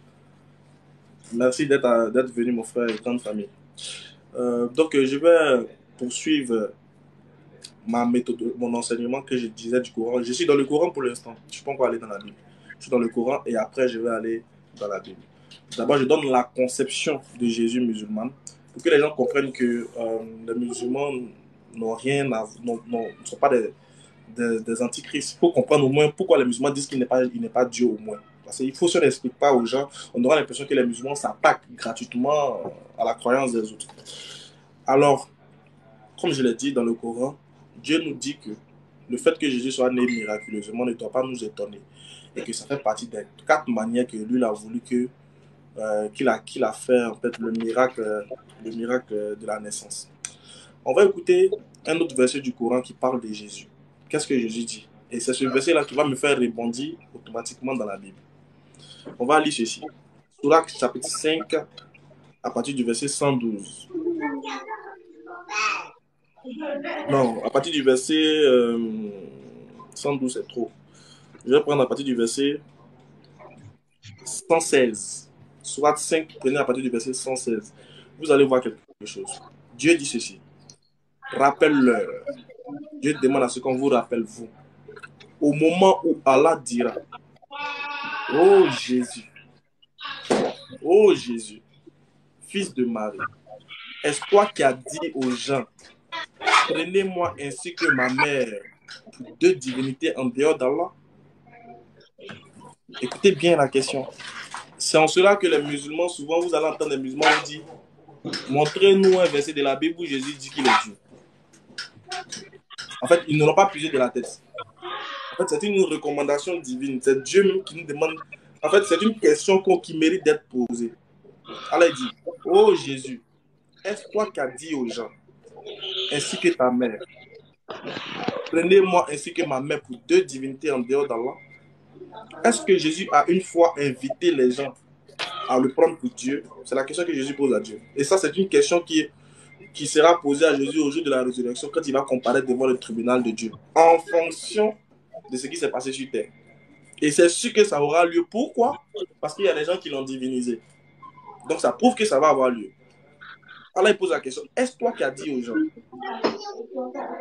Merci d'être venu, mon frère et grande famille. Donc, je vais poursuivre ma méthode, mon enseignement que je disais du Coran. Je suis dans le Coran pour l'instant. Je ne suis pas encore allé dans la Bible. Je suis dans le Coran et après, je vais aller dans la Bible. D'abord, je donne la conception de Jésus musulman pour que les gens comprennent que les musulmans n'ont rien à... ne sont pas des antichrists. Il faut comprendre au moins pourquoi les musulmans disent qu'il n'est pas Dieu au moins. Parce qu'il faut se l'expliquer pas aux gens. On aura l'impression que les musulmans s'attaquent gratuitement à la croyance des autres. Alors, comme je l'ai dit dans le Coran, Dieu nous dit que le fait que Jésus soit né miraculeusement ne doit pas nous étonner. Et que ça fait partie des 4 manières que lui a voulu qu'il a fait en fait le miracle de la naissance. On va écouter un autre verset du Coran qui parle de Jésus. Qu'est-ce que Jésus dit? Et c'est ce verset-là qui va me faire rebondir automatiquement dans la Bible. On va lire ceci. Sourate chapitre 5, à partir du verset 112. Non, à partir du verset 112, c'est trop. Je vais prendre à partir du verset 116. Sourate 5, prenez à partir du verset 116. vous allez voir quelque chose. Dieu dit ceci. Rappelle-leur. Dieu demande à ce qu'on vous rappelle, vous. Au moment où Allah dira, oh Jésus, fils de Marie, est-ce toi qui as dit aux gens, prenez-moi ainsi que ma mère pour deux divinités en dehors d'Allah? Écoutez bien la question. C'est en cela que les musulmans, souvent vous allez entendre les musulmans vous dire, montrez-nous un verset de la Bible où Jésus dit qu'il est Dieu. En fait, ils ne l'ont pas puisé de la tête. En fait, c'est une recommandation divine. C'est Dieu même qui nous demande. En fait, c'est une question qui mérite d'être posée. Allah dit, oh Jésus, est-ce toi qui as dit aux gens, ainsi que ta mère, prenez-moi ainsi que ma mère pour deux divinités en dehors d'Allah? Est-ce que Jésus a une fois invité les gens à le prendre pour Dieu? C'est la question que Jésus pose à Dieu. Et ça, c'est une question qui sera posée à Jésus au jour de la résurrection quand il va comparaître devant le tribunal de Dieu, en fonction de ce qui s'est passé sur terre. Et c'est sûr que ça aura lieu. Pourquoi? Parce qu'il y a des gens qui l'ont divinisé. Donc ça prouve que ça va avoir lieu. Alors il pose la question, est-ce toi qui as dit aux gens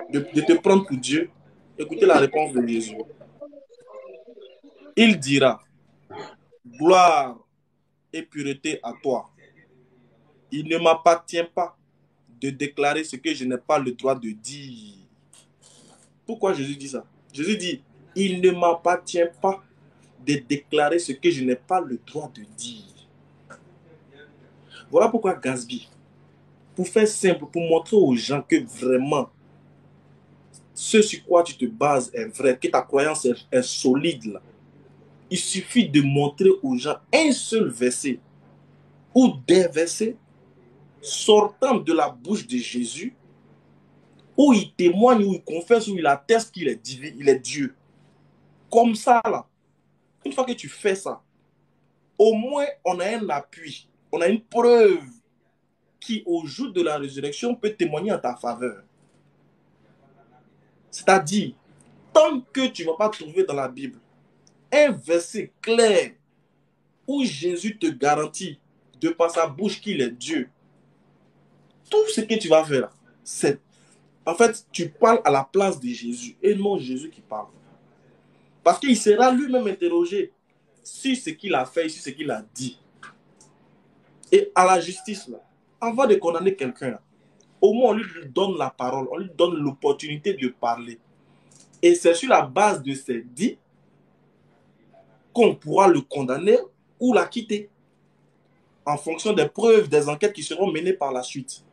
de te prendre pour Dieu? Écoutez la réponse de Jésus. Il dira, gloire et pureté à toi. Il ne m'appartient pas de déclarer ce que je n'ai pas le droit de dire. Pourquoi Jésus dit ça? Jésus dit, il ne m'appartient pas de déclarer ce que je n'ai pas le droit de dire. Voilà pourquoi Gatsby, pour faire simple, pour montrer aux gens que vraiment ce sur quoi tu te bases est vrai, que ta croyance est solide là. Il suffit de montrer aux gens un seul verset ou des versets sortant de la bouche de Jésus où il témoigne, où il confesse, où il atteste qu'il est divin, il est Dieu. Comme ça là, une fois que tu fais ça, au moins on a un appui, on a une preuve qui au jour de la résurrection peut témoigner en ta faveur. C'est-à-dire, tant que tu ne vas pas trouver dans la Bible un verset clair où Jésus te garantit de par sa bouche qu'il est Dieu, tout ce que tu vas faire, c'est en fait, tu parles à la place de Jésus et non Jésus qui parle. Parce qu'il sera lui-même interrogé sur ce qu'il a fait, sur ce qu'il a dit. Et à la justice, là, avant de condamner quelqu'un, au moins on lui donne la parole, on lui donne l'opportunité de parler. Et c'est sur la base de ces dits qu'on pourra le condamner ou l'acquitter en fonction des preuves, des enquêtes qui seront menées par la suite.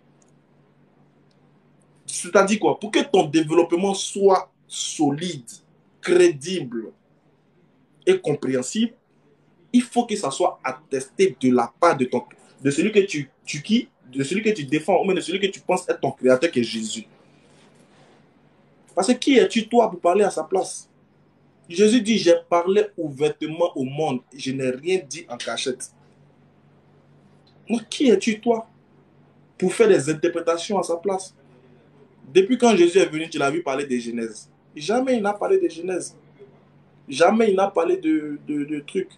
C'est-à-dire quoi? Pour que ton développement soit solide, crédible et compréhensible, il faut que ça soit attesté de la part de celui que de celui que tu défends, ou même de celui que tu penses être ton créateur, qui est Jésus. Parce que qui es-tu toi pour parler à sa place? Jésus dit, j'ai parlé ouvertement au monde, je n'ai rien dit en cachette. Donc qui es-tu toi pour faire des interprétations à sa place? Depuis quand Jésus est venu, tu l'as vu parler de Genèse. Jamais il n'a parlé de Genèse. Jamais il n'a parlé de trucs.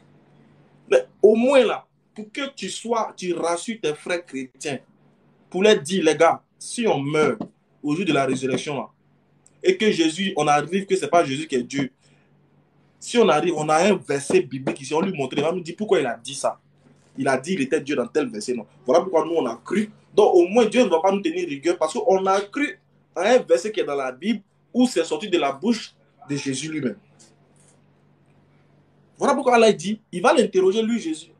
Mais au moins là, pour que tu rassures tes frères chrétiens, pour leur dire, les gars, si on meurt au jour de la résurrection là, et que Jésus, on arrive que ce n'est pas Jésus qui est Dieu. Si on arrive, on a un verset biblique ici, on lui montre, il va nous dire pourquoi il a dit ça. Il a dit qu'il était Dieu dans tel verset. Non. Voilà pourquoi nous on a cru. Donc au moins Dieu ne va pas nous tenir rigueur parce qu'on a cru à un verset qui est dans la Bible où c'est sorti de la bouche de Jésus lui-même. Voilà pourquoi Allah dit, il va l'interroger lui Jésus.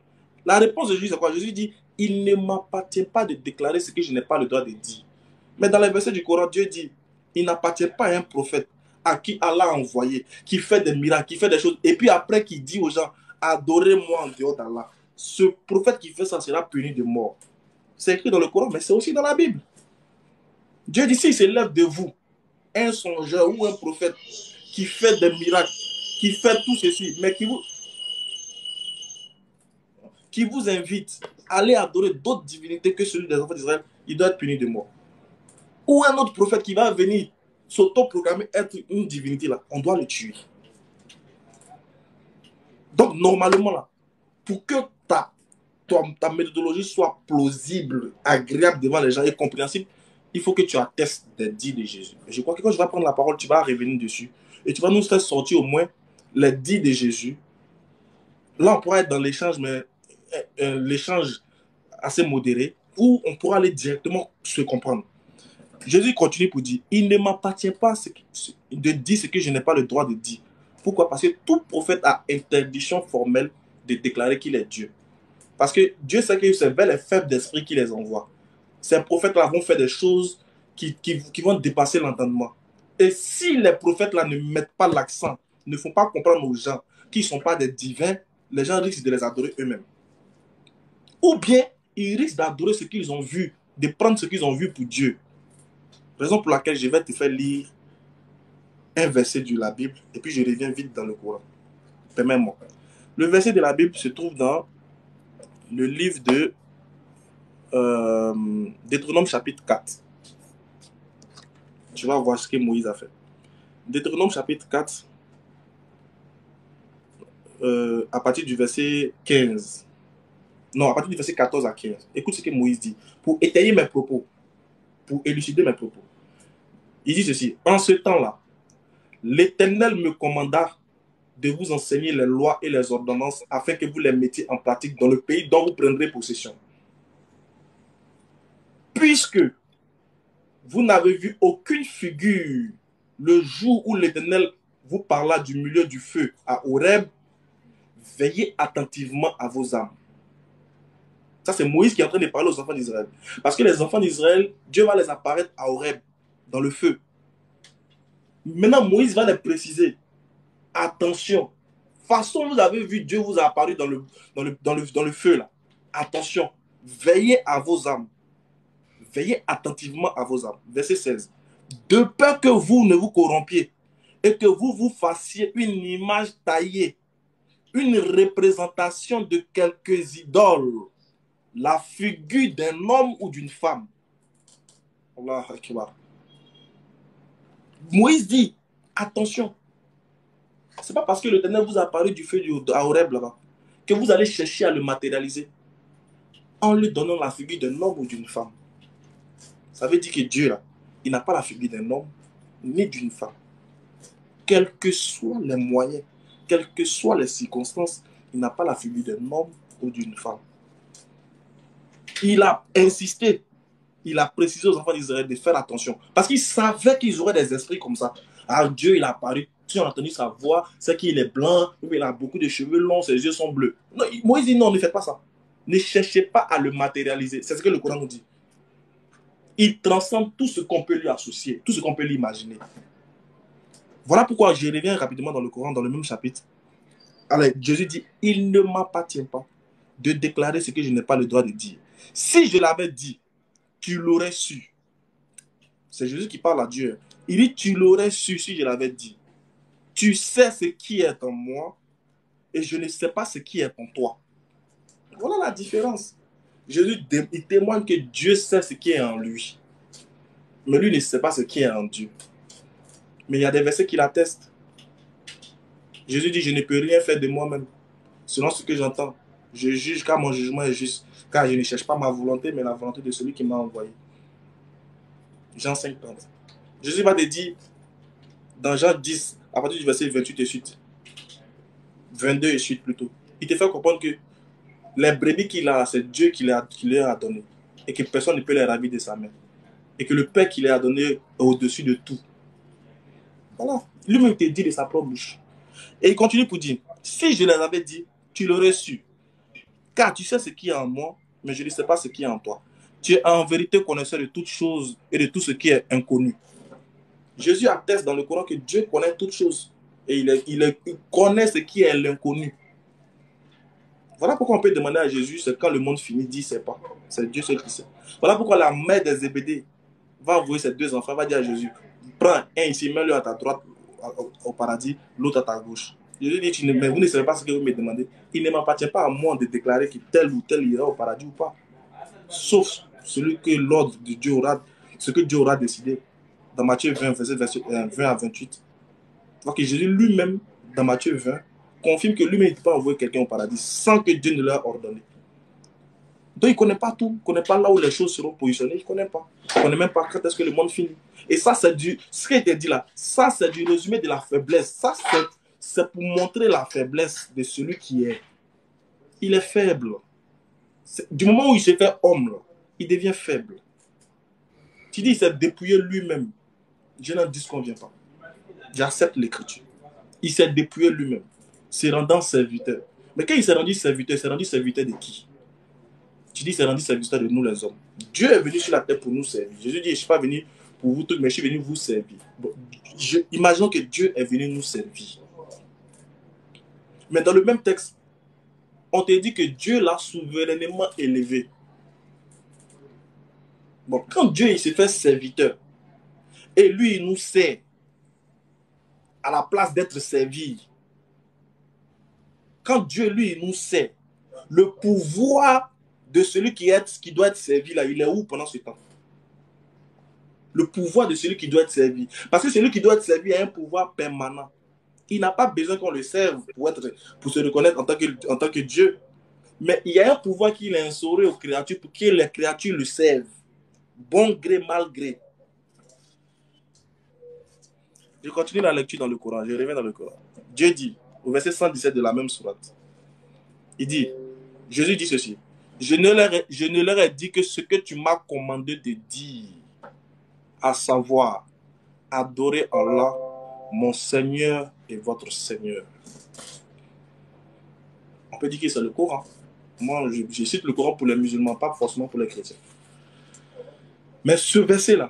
La réponse de Jésus c'est quoi? Jésus dit, il ne m'appartient pas de déclarer ce que je n'ai pas le droit de dire. Mais dans les versets du Coran, Dieu dit, il n'appartient pas à un prophète à qui Allah a envoyé, qui fait des miracles, qui fait des choses, et puis après qui dit aux gens, adorez-moi en dehors d'Allah. Ce prophète qui fait ça sera puni de mort. C'est écrit dans le Coran, mais c'est aussi dans la Bible. Dieu dit, s'il s'élève de vous un songeur ou un prophète qui fait des miracles, qui fait tout ceci, mais qui vous invite à aller adorer d'autres divinités que celui des enfants d'Israël, il doit être puni de mort. Ou un autre prophète qui va venir s'auto-proclamer être une divinité, là, on doit le tuer. Donc, normalement, là, pour que ta méthodologie soit plausible, agréable devant les gens et compréhensible, il faut que tu attestes des dits de Jésus. Je crois que quand je vais prendre la parole, tu vas revenir dessus et tu vas nous faire sortir au moins les dits de Jésus. Là, on pourra être dans l'échange, mais l'échange assez modéré, où on pourra aller directement se comprendre. Jésus continue pour dire, il ne m'appartient pas de dire ce que je n'ai pas le droit de dire. Pourquoi? Parce que tout prophète a interdiction formelle de déclarer qu'il est Dieu. Parce que Dieu sait que c'est vers les faibles d'esprit qu'il les envoie. Ces prophètes-là vont faire des choses qui vont dépasser l'entendement. Et si les prophètes-là ne mettent pas l'accent, ne font pas comprendre aux gens qu'ils ne sont pas des divins, les gens risquent de les adorer eux-mêmes. Ou bien, ils risquent d'adorer ce qu'ils ont vu, de prendre ce qu'ils ont vu pour Dieu. Raison pour laquelle je vais te faire lire un verset de la Bible et puis je reviens vite dans le Coran. Permets-moi. Le verset de la Bible se trouve dans le livre de Deutéronome chapitre 4. Tu vas voir ce que Moïse a fait. Deutéronome chapitre 4, à partir du verset 15. Non, à partir du verset 14 à 15. Écoute ce que Moïse dit. Pour étayer mes propos, pour élucider mes propos. Il dit ceci. En ce temps-là, l'Éternel me commanda de vous enseigner les lois et les ordonnances afin que vous les mettiez en pratique dans le pays dont vous prendrez possession. Puisque vous n'avez vu aucune figure le jour où l'Éternel vous parla du milieu du feu à Horeb, veillez attentivement à vos âmes. Ça, c'est Moïse qui est en train de parler aux enfants d'Israël. Parce que les enfants d'Israël, Dieu va les apparaître à Horeb, dans le feu. Maintenant, Moïse va les préciser. Attention. Façon, vous avez vu, Dieu vous a apparu dans le feu, là. Attention. Veillez à vos âmes. Veillez attentivement à vos âmes. Verset 16. De peur que vous ne vous corrompiez et que vous vous fassiez une image taillée, une représentation de quelques idoles, la figure d'un homme ou d'une femme. Allah Akbar. Moïse dit, attention, c'est pas parce que l'Éternel vous a apparu du feu à Horeb là-bas que vous allez chercher à le matérialiser en lui donnant la figure d'un homme ou d'une femme. Ça veut dire que Dieu là, il n'a pas la figure d'un homme ni d'une femme. Quels que soient les moyens, quelles que soient les circonstances, il n'a pas la figure d'un homme ou d'une femme. Il a insisté, il a précisé aux enfants d'Israël de faire attention. Parce qu'il savait qu'ils auraient des esprits comme ça. Alors Dieu, il a apparu. Si on a entendu sa voix, c'est qu'il est blanc, il a beaucoup de cheveux longs, ses yeux sont bleus. Non, Moïse dit non, ne faites pas ça. Ne cherchez pas à le matérialiser. C'est ce que le Coran nous dit. Il transcende tout ce qu'on peut lui associer, tout ce qu'on peut lui imaginer. Voilà pourquoi je reviens rapidement dans le Coran, dans le même chapitre. Alors, Jésus dit, il ne m'appartient pas de déclarer ce que je n'ai pas le droit de dire. Si je l'avais dit, tu l'aurais su. C'est Jésus qui parle à Dieu. Il dit, tu l'aurais su si je l'avais dit. Tu sais ce qui est en moi et je ne sais pas ce qui est en toi. Voilà la différence. Jésus, il témoigne que Dieu sait ce qui est en lui. Mais lui ne sait pas ce qui est en Dieu. Mais il y a des versets qui l'attestent. Jésus dit, je ne peux rien faire de moi-même. Selon ce que j'entends, je juge car mon jugement est juste. Car je ne cherche pas ma volonté, mais la volonté de celui qui m'a envoyé. Jean 5, 30. Jésus va te dire, dans Jean 10, à partir du verset 28 et suite, 22 et suite plutôt, il te fait comprendre que les brebis qu'il a, c'est Dieu qui leur a donné. Et que personne ne peut les ravir de sa main. Et que le Père qui leur a donné est au-dessus de tout. Voilà. Lui-même te dit de sa propre bouche. Et il continue pour dire, si je les avais dit, tu l'aurais su. Car tu sais ce qui est en moi, mais je ne sais pas ce qui est en toi. Tu es en vérité connaisseur de toutes choses et de tout ce qui est inconnu. Jésus atteste dans le Coran que Dieu connaît toutes choses. Et il connaît ce qui est l'inconnu. Voilà pourquoi on peut demander à Jésus, c'est quand le monde finit, dit c'est pas. C'est Dieu seul qui sait. Voilà pourquoi la mère des Zébédée va envoyer ses deux enfants, va dire à Jésus, prends un ici, mets-le à ta droite au paradis, l'autre à ta gauche. Jésus dit, mais vous ne savez pas ce que vous me demandez. Il ne m'appartient pas à moi de déclarer que tel ou tel ira au paradis ou pas. Sauf celui que l'ordre de Dieu aura, ce que Dieu aura décidé. Dans Matthieu 20, verset 20 à 28. Tu vois que Jésus lui-même, dans Matthieu 20, confirme que lui-même ne peut pas envoyer quelqu'un au paradis sans que Dieu ne l'ait ordonné. Donc, il ne connaît pas tout. Il ne connaît pas là où les choses seront positionnées. Il ne connaît pas. Il ne connaît même pas quand est-ce que le monde finit. Et ça, c'est ce qui a été dit là, ça, c'est du résumé de la faiblesse. Ça, c'est pour montrer la faiblesse de celui qui est. Il est faible. Du moment où il se fait homme, là, il devient faible. Tu dis, il s'est dépouillé lui-même. Je n'en disconviens pas. J'accepte l'écriture. Il s'est dépouillé lui-même, se rendant serviteur. Mais quand il s'est rendu serviteur de qui? Tu dis, il s'est rendu serviteur de nous les hommes. Dieu est venu sur la terre pour nous servir. Jésus dit, je ne suis pas venu pour vous tous, mais je suis venu vous servir. Bon, imaginons que Dieu est venu nous servir. Mais dans le même texte, on te dit que Dieu l'a souverainement élevé. Bon, quand Dieu il se fait serviteur, et lui il nous sert à la place d'être servi, quand Dieu lui il nous sert, le pouvoir de celui qui doit être servi là, il est où pendant ce temps? Le pouvoir de celui qui doit être servi. Parce que celui qui doit être servi a un pouvoir permanent. Il n'a pas besoin qu'on le serve pour se reconnaître en tant que Dieu. Mais il y a un pouvoir qu'il a instauré aux créatures pour que les créatures le servent. Bon gré, mal gré. Je continue la lecture dans le Coran. Je reviens dans le Coran. Dieu dit, au verset 117 de la même sourate, il dit, Jésus dit ceci, je ne leur ai dit que ce que tu m'as commandé de dire, à savoir, adorer Allah, mon Seigneur et votre Seigneur. On peut dire que c'est le Coran. Moi, je cite le Coran pour les musulmans, pas forcément pour les chrétiens. Mais ce verset-là,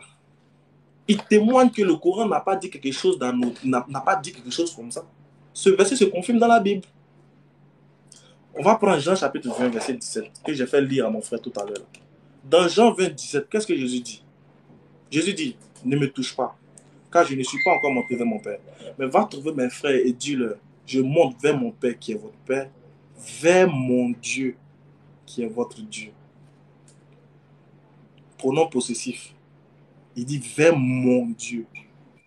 il témoigne que le Coran n'a pas dit quelque chose n'a pas dit quelque chose comme ça. Ce verset se confirme dans la Bible. On va prendre Jean chapitre 20, verset 17, que j'ai fait lire à mon frère tout à l'heure. Dans Jean 20, 17, qu'est-ce que Jésus dit? Jésus dit, ne me touche pas, car je ne suis pas encore monté vers mon Père. Mais va trouver mes frères et dis-leur, je monte vers mon Père qui est votre Père, vers mon Dieu qui est votre Dieu. Pronom possessif. Il dit vers mon Dieu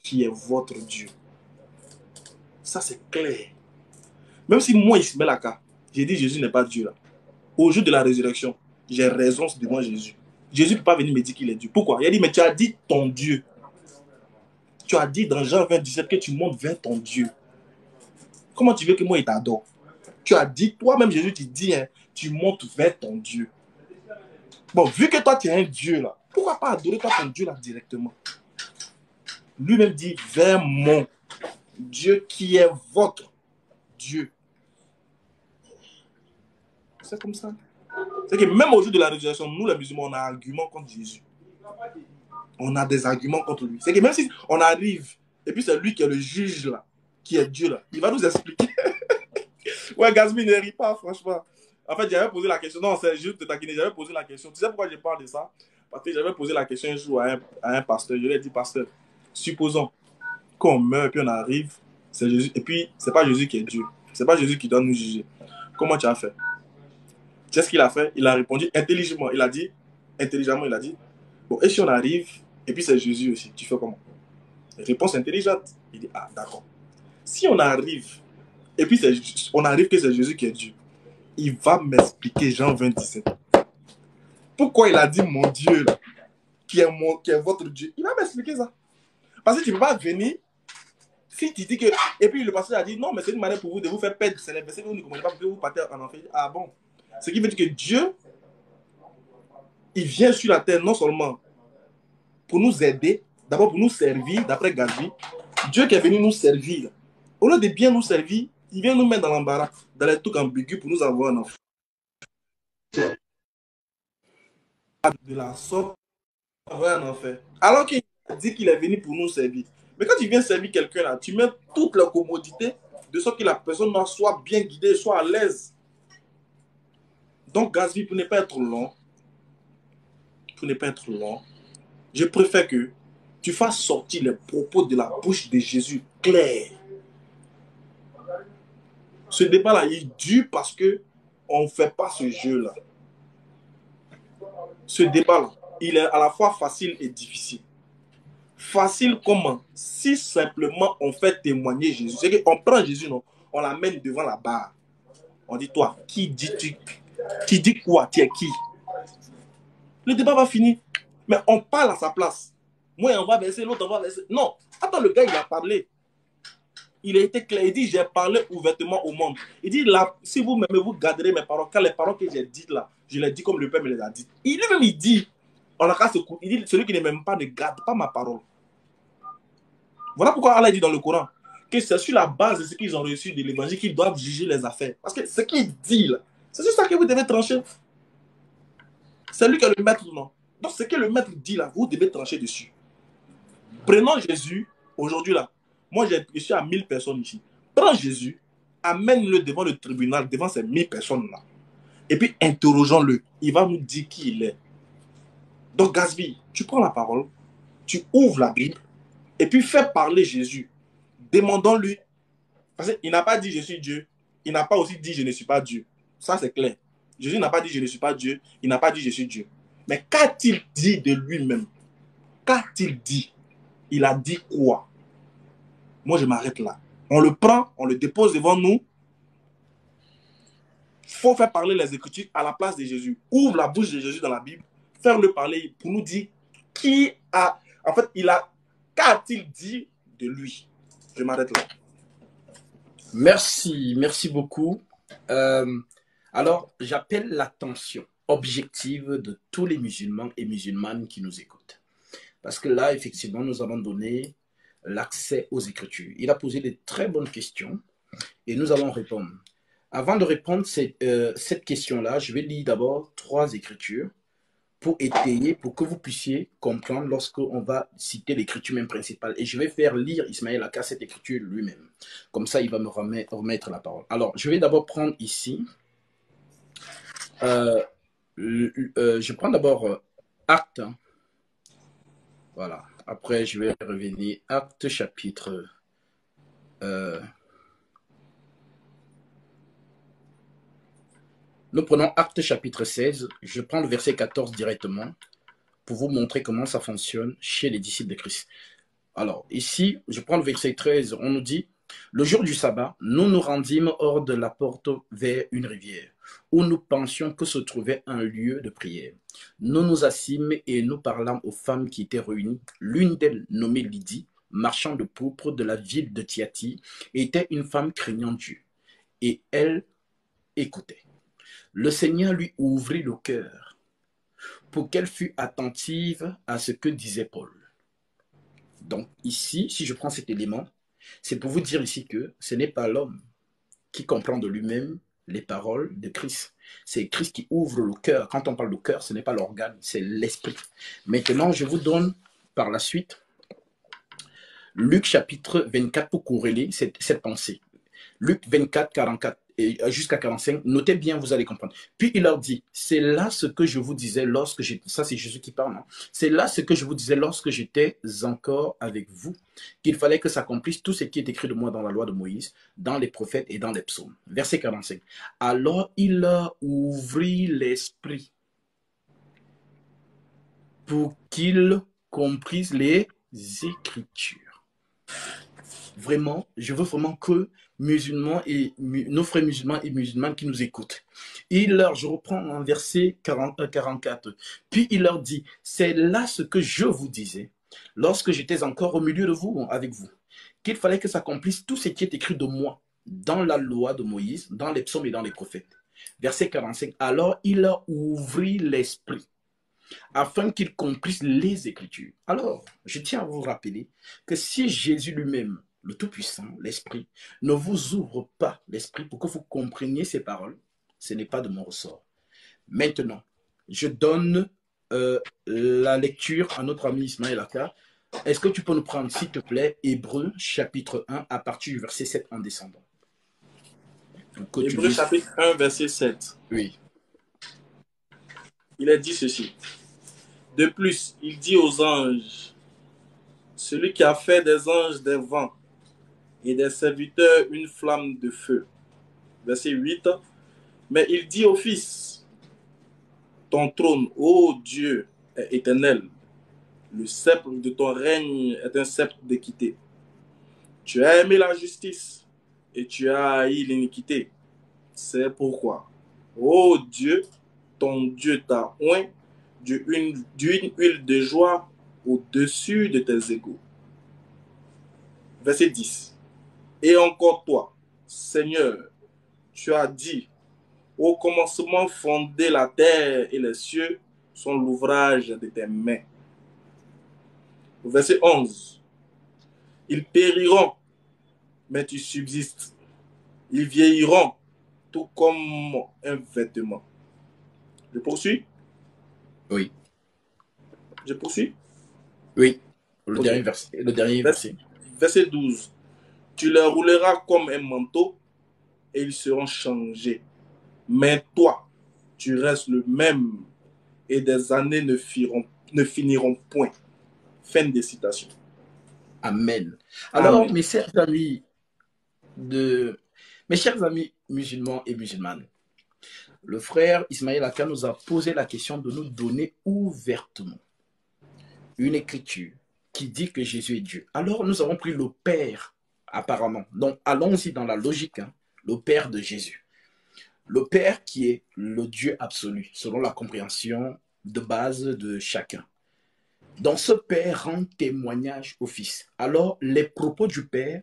qui est votre Dieu. Ça c'est clair. Même si moi il se met la carte, j'ai dit Jésus n'est pas Dieu là. Au jour de la résurrection, j'ai raison devant Jésus. Jésus ne peut pas venir me dire qu'il est Dieu. Pourquoi? Il a dit mais tu as dit ton Dieu. Tu as dit dans Jean 20, 17 que tu montes vers ton Dieu. Comment tu veux que moi il t'adore? Tu as dit, toi-même Jésus, tu dis, hein, tu montes vers ton Dieu. Bon, vu que toi tu es un Dieu là, pourquoi pas adorer toi ton Dieu là directement? Lui-même dit vers mon Dieu qui est votre Dieu. C'est comme ça. C'est que même au jour de la résurrection, nous les musulmans, on a un argument contre Jésus. On a des arguments contre lui. C'est que même si on arrive, et puis c'est lui qui est le juge là, qui est Dieu là, il va nous expliquer. Ouais, Gazmi, ne rit pas, franchement. En fait, j'avais posé la question. Non, c'est juste de taquiner. J'avais posé la question. Tu sais pourquoi je parle de ça? Parce que j'avais posé la question un jour à un pasteur. Je lui ai dit, pasteur, supposons qu'on meurt et puis on arrive, c'est Jésus. Et puis, c'est pas Jésus qui est Dieu. C'est pas Jésus qui doit nous juger. Comment tu as fait? Tu sais ce qu'il a fait? Il a répondu intelligemment. Intelligemment, il a dit, bon, et si on arrive, et puis c'est Jésus aussi, tu fais comment? Réponse intelligente. Il dit, ah, d'accord. Si on arrive, et puis on arrive que c'est Jésus qui est Dieu, il va m'expliquer Jean 27. Pourquoi il a dit mon Dieu, là, qui est votre Dieu? Il va m'expliquer ça. Parce que tu ne peux pas venir, si tu dis que... Et puis le pasteur a dit, non, mais c'est une manière pour vous de vous faire perdre. C'est les versets que vous ne comprenez pas, que vous partez en enfer. Ah bon? Ce qui veut dire que Dieu, il vient sur la terre non seulement pour nous aider, d'abord pour nous servir, d'après Gazi. Dieu qui est venu nous servir, au lieu de bien nous servir, il vient nous mettre dans l'embarras, dans les trucs ambigus pour nous avoir un enfant. De la sorte, avoir un enfer. Alors qu'il dit qu'il est venu pour nous servir. Mais quand tu viens servir quelqu'un là, tu mets toutes les commodités de sorte que la personne soit bien guidée, soit à l'aise. Donc, Gazvi, pour ne pas être long, je préfère que tu fasses sortir les propos de la bouche de Jésus clair. Ce débat-là, il dure parce qu'on ne fait pas ce jeu-là. Ce débat-là, il est à la fois facile et difficile. Facile comment? Si simplement on fait témoigner Jésus. C'est qu'on prend Jésus, non? On l'amène devant la barre. On dit, toi, qui dis-tu? Tu dis quoi? Tu es qui? Le débat va finir. Mais on parle à sa place. Moi, on va verser, l'autre, on va verser. Non. Attends, le gars, il a parlé. Il a été clair. Il dit, j'ai parlé ouvertement au monde. Il dit, là, si vous m'aimez, vous garderez mes paroles. Car les paroles que j'ai dites là, je les dis comme le Père me les a dites. Lui-même, il dit, on a qu'à se couper. Il dit, celui qui ne m'aime pas ne garde pas ma parole. Voilà pourquoi Allah dit dans le Coran que c'est sur la base de ce qu'ils ont reçu de l'évangile qu'ils doivent juger les affaires. Parce que ce qu'il dit là, c'est sur ça que vous devez trancher. C'est lui qui est le maître, non? Donc ce que le maître dit là, vous devez trancher dessus. Prenons Jésus, aujourd'hui là, moi je suis à 1000 personnes ici. Prends Jésus, amène-le devant le tribunal, devant ces 1000 personnes là. Et puis interrogeons-le. Il va nous dire qui il est. Donc Gatsby, tu prends la parole, tu ouvres la Bible, et puis fais parler Jésus. Demandons-lui. Parce qu'il n'a pas dit je suis Dieu. Il n'a pas aussi dit je ne suis pas Dieu. Ça c'est clair. Jésus n'a pas dit je ne suis pas Dieu. Il n'a pas dit je suis Dieu. Mais qu'a-t-il dit de lui-même? Qu'a-t-il dit? Il a dit quoi? Moi je m'arrête là. On le prend, on le dépose devant nous. Il faut faire parler les Écritures à la place de Jésus. Ouvre la bouche de Jésus dans la Bible. Faire-le parler pour nous dire qui a... En fait, qu'a-t-il dit de lui? Je m'arrête là. Merci, merci beaucoup. Alors, j'appelle l'attention objective de tous les musulmans et musulmanes qui nous écoutent. Parce que là, effectivement, nous avons donné l'accès aux Écritures. Il a posé de très bonnes questions et nous allons répondre. Avant de répondre cette question-là, je vais lire d'abord 3 Écritures pour étayer, pour que vous puissiez comprendre lorsqu'on va citer l'écriture même principale. Et je vais faire lire Ismaël Aka cette écriture lui-même. Comme ça, il va me remettre la parole. Alors, je vais d'abord prendre ici. Je prends d'abord Actes. Voilà. Après, je vais revenir. Actes chapitre... Nous prenons Actes chapitre 16. Je prends le verset 14 directement pour vous montrer comment ça fonctionne chez les disciples de Christ. Alors, ici, je prends le verset 13. On nous dit, le jour du sabbat, nous nous rendîmes hors de la porte vers une rivière, où nous pensions que se trouvait un lieu de prière. Nous nous assîmes et nous parlâmes aux femmes qui étaient réunies. L'une d'elles, nommée Lydie, marchand de pourpre de la ville de Thyatire, était une femme craignant Dieu. Et elle écoutait. Le Seigneur lui ouvrit le cœur pour qu'elle fût attentive à ce que disait Paul. Donc ici, si je prends cet élément, c'est pour vous dire ici que ce n'est pas l'homme qui comprend de lui-même les paroles de Christ. C'est Christ qui ouvre le cœur. Quand on parle de cœur, ce n'est pas l'organe, c'est l'esprit. Maintenant, je vous donne par la suite Luc chapitre 24 pour corréler cette pensée. Luc 24, 44 et jusqu'à 45, notez bien, vous allez comprendre. Puis il leur dit, c'est là ce que je vous disais lorsque j'étais, ça c'est Jésus qui parle, hein? C'est là ce que je vous disais lorsque j'étais encore avec vous, qu'il fallait que s'accomplisse tout ce qui est écrit de moi dans la loi de Moïse, dans les prophètes et dans les psaumes. Verset 45. Alors il leur ouvrit l'esprit pour qu'ils comprissent les Écritures. Vraiment, je veux vraiment que musulmans et nos frères musulmans et musulmanes qui nous écoutent. Je reprends en verset 44. Puis il leur dit, c'est là ce que je vous disais, lorsque j'étais encore au milieu de vous, avec vous, qu'il fallait que s'accomplisse tout ce qui est écrit de moi, dans la loi de Moïse, dans les psaumes et dans les prophètes. Verset 45. Alors il leur ouvrit l'esprit, afin qu'ils comprissent les Écritures. Alors, je tiens à vous rappeler que si Jésus lui-même, le Tout-Puissant, l'Esprit, ne vous ouvre pas l'Esprit pour que vous compreniez ces paroles, ce n'est pas de mon ressort. Maintenant, je donne la lecture à notre ami Ismaël Aka. Est-ce que tu peux nous prendre, s'il te plaît, Hébreux, chapitre 1, à partir du verset 7 en descendant? Hébreux, chapitre 1, verset 7. Oui. Il est dit ceci. De plus, il dit aux anges, celui qui a fait des anges des vents et des serviteurs une flamme de feu. Verset 8. Mais il dit au Fils, ton trône, ô Dieu, est éternel. Le sceptre de ton règne est un sceptre d'équité. Tu as aimé la justice et tu as haï l'iniquité. C'est pourquoi, ô Dieu, ton Dieu t'a oint d'une huile de joie au-dessus de tes égaux. Verset 10. Et encore toi, Seigneur, tu as dit, au commencement fondé la terre et les cieux sont l'ouvrage de tes mains. Verset 11. Ils périront, mais tu subsistes. Ils vieilliront, tout comme un vêtement. Je poursuis? Oui. Je poursuis? Oui. Le Ok. dernier verset. Le dernier verset. Verset 12. Tu les rouleras comme un manteau et ils seront changés. Mais toi, tu restes le même et des années ne finiront point. Fin de citation. Amen. Alors, Amen. mes chers amis musulmans et musulmanes, le frère Ismaël Aka nous a posé la question de nous donner ouvertement une écriture qui dit que Jésus est Dieu. Alors, nous avons pris le Père, apparemment. Donc, allons-y dans la logique, hein, le Père de Jésus. Le Père qui est le Dieu absolu, selon la compréhension de base de chacun. Donc, ce Père rend témoignage au Fils. Alors, les propos du Père,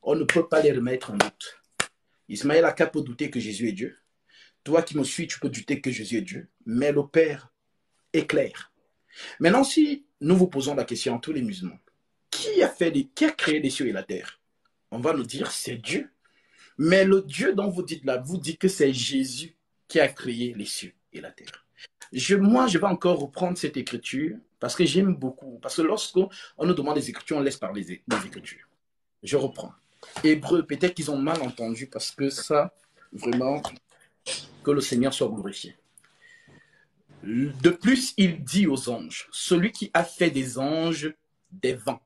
on ne peut pas les remettre en doute. Ismaël Aka peut douter que Jésus est Dieu. Toi qui me suis, tu peux douter que Jésus est Dieu. Mais le Père est clair. Maintenant, si nous vous posons la question à tous les musulmans, qui a créé les cieux et la terre? On va nous dire, c'est Dieu. Mais le Dieu dont vous dites là, vous dites que c'est Jésus qui a créé les cieux et la terre. Moi, je vais encore reprendre cette écriture parce que j'aime beaucoup. Parce que lorsqu'on nous demande des écritures, on laisse parler des écritures. Je reprends. Hébreu, peut-être qu'ils ont mal entendu parce que ça, vraiment, que le Seigneur soit glorifié. De plus, il dit aux anges, celui qui a fait des anges des vents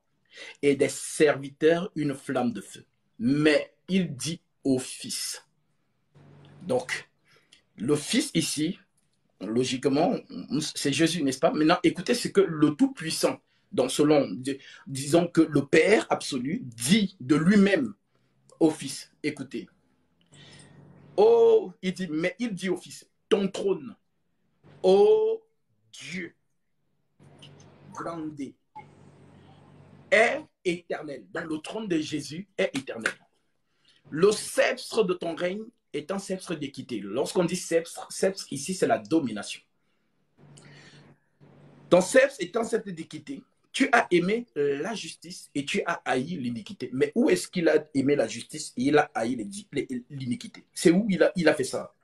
et des serviteurs une flamme de feu. Mais il dit au Fils. Donc, le Fils ici, logiquement, c'est Jésus, n'est-ce pas? Maintenant, écoutez ce que le Tout-Puissant, donc disons que le Père absolu dit de lui-même au Fils. Écoutez. Oh, il dit au Fils, ton trône, ô Dieu, grandé, est éternel. Donc le trône de Jésus est éternel. Le sceptre de ton règne est un sceptre d'équité. Lorsqu'on dit sceptre ici, c'est la domination. Ton sceptre est un sceptre d'équité. Tu as aimé la justice et tu as haï l'iniquité. Mais où est-ce qu'il a aimé la justice et il a haï l'iniquité? C'est où il a fait ça?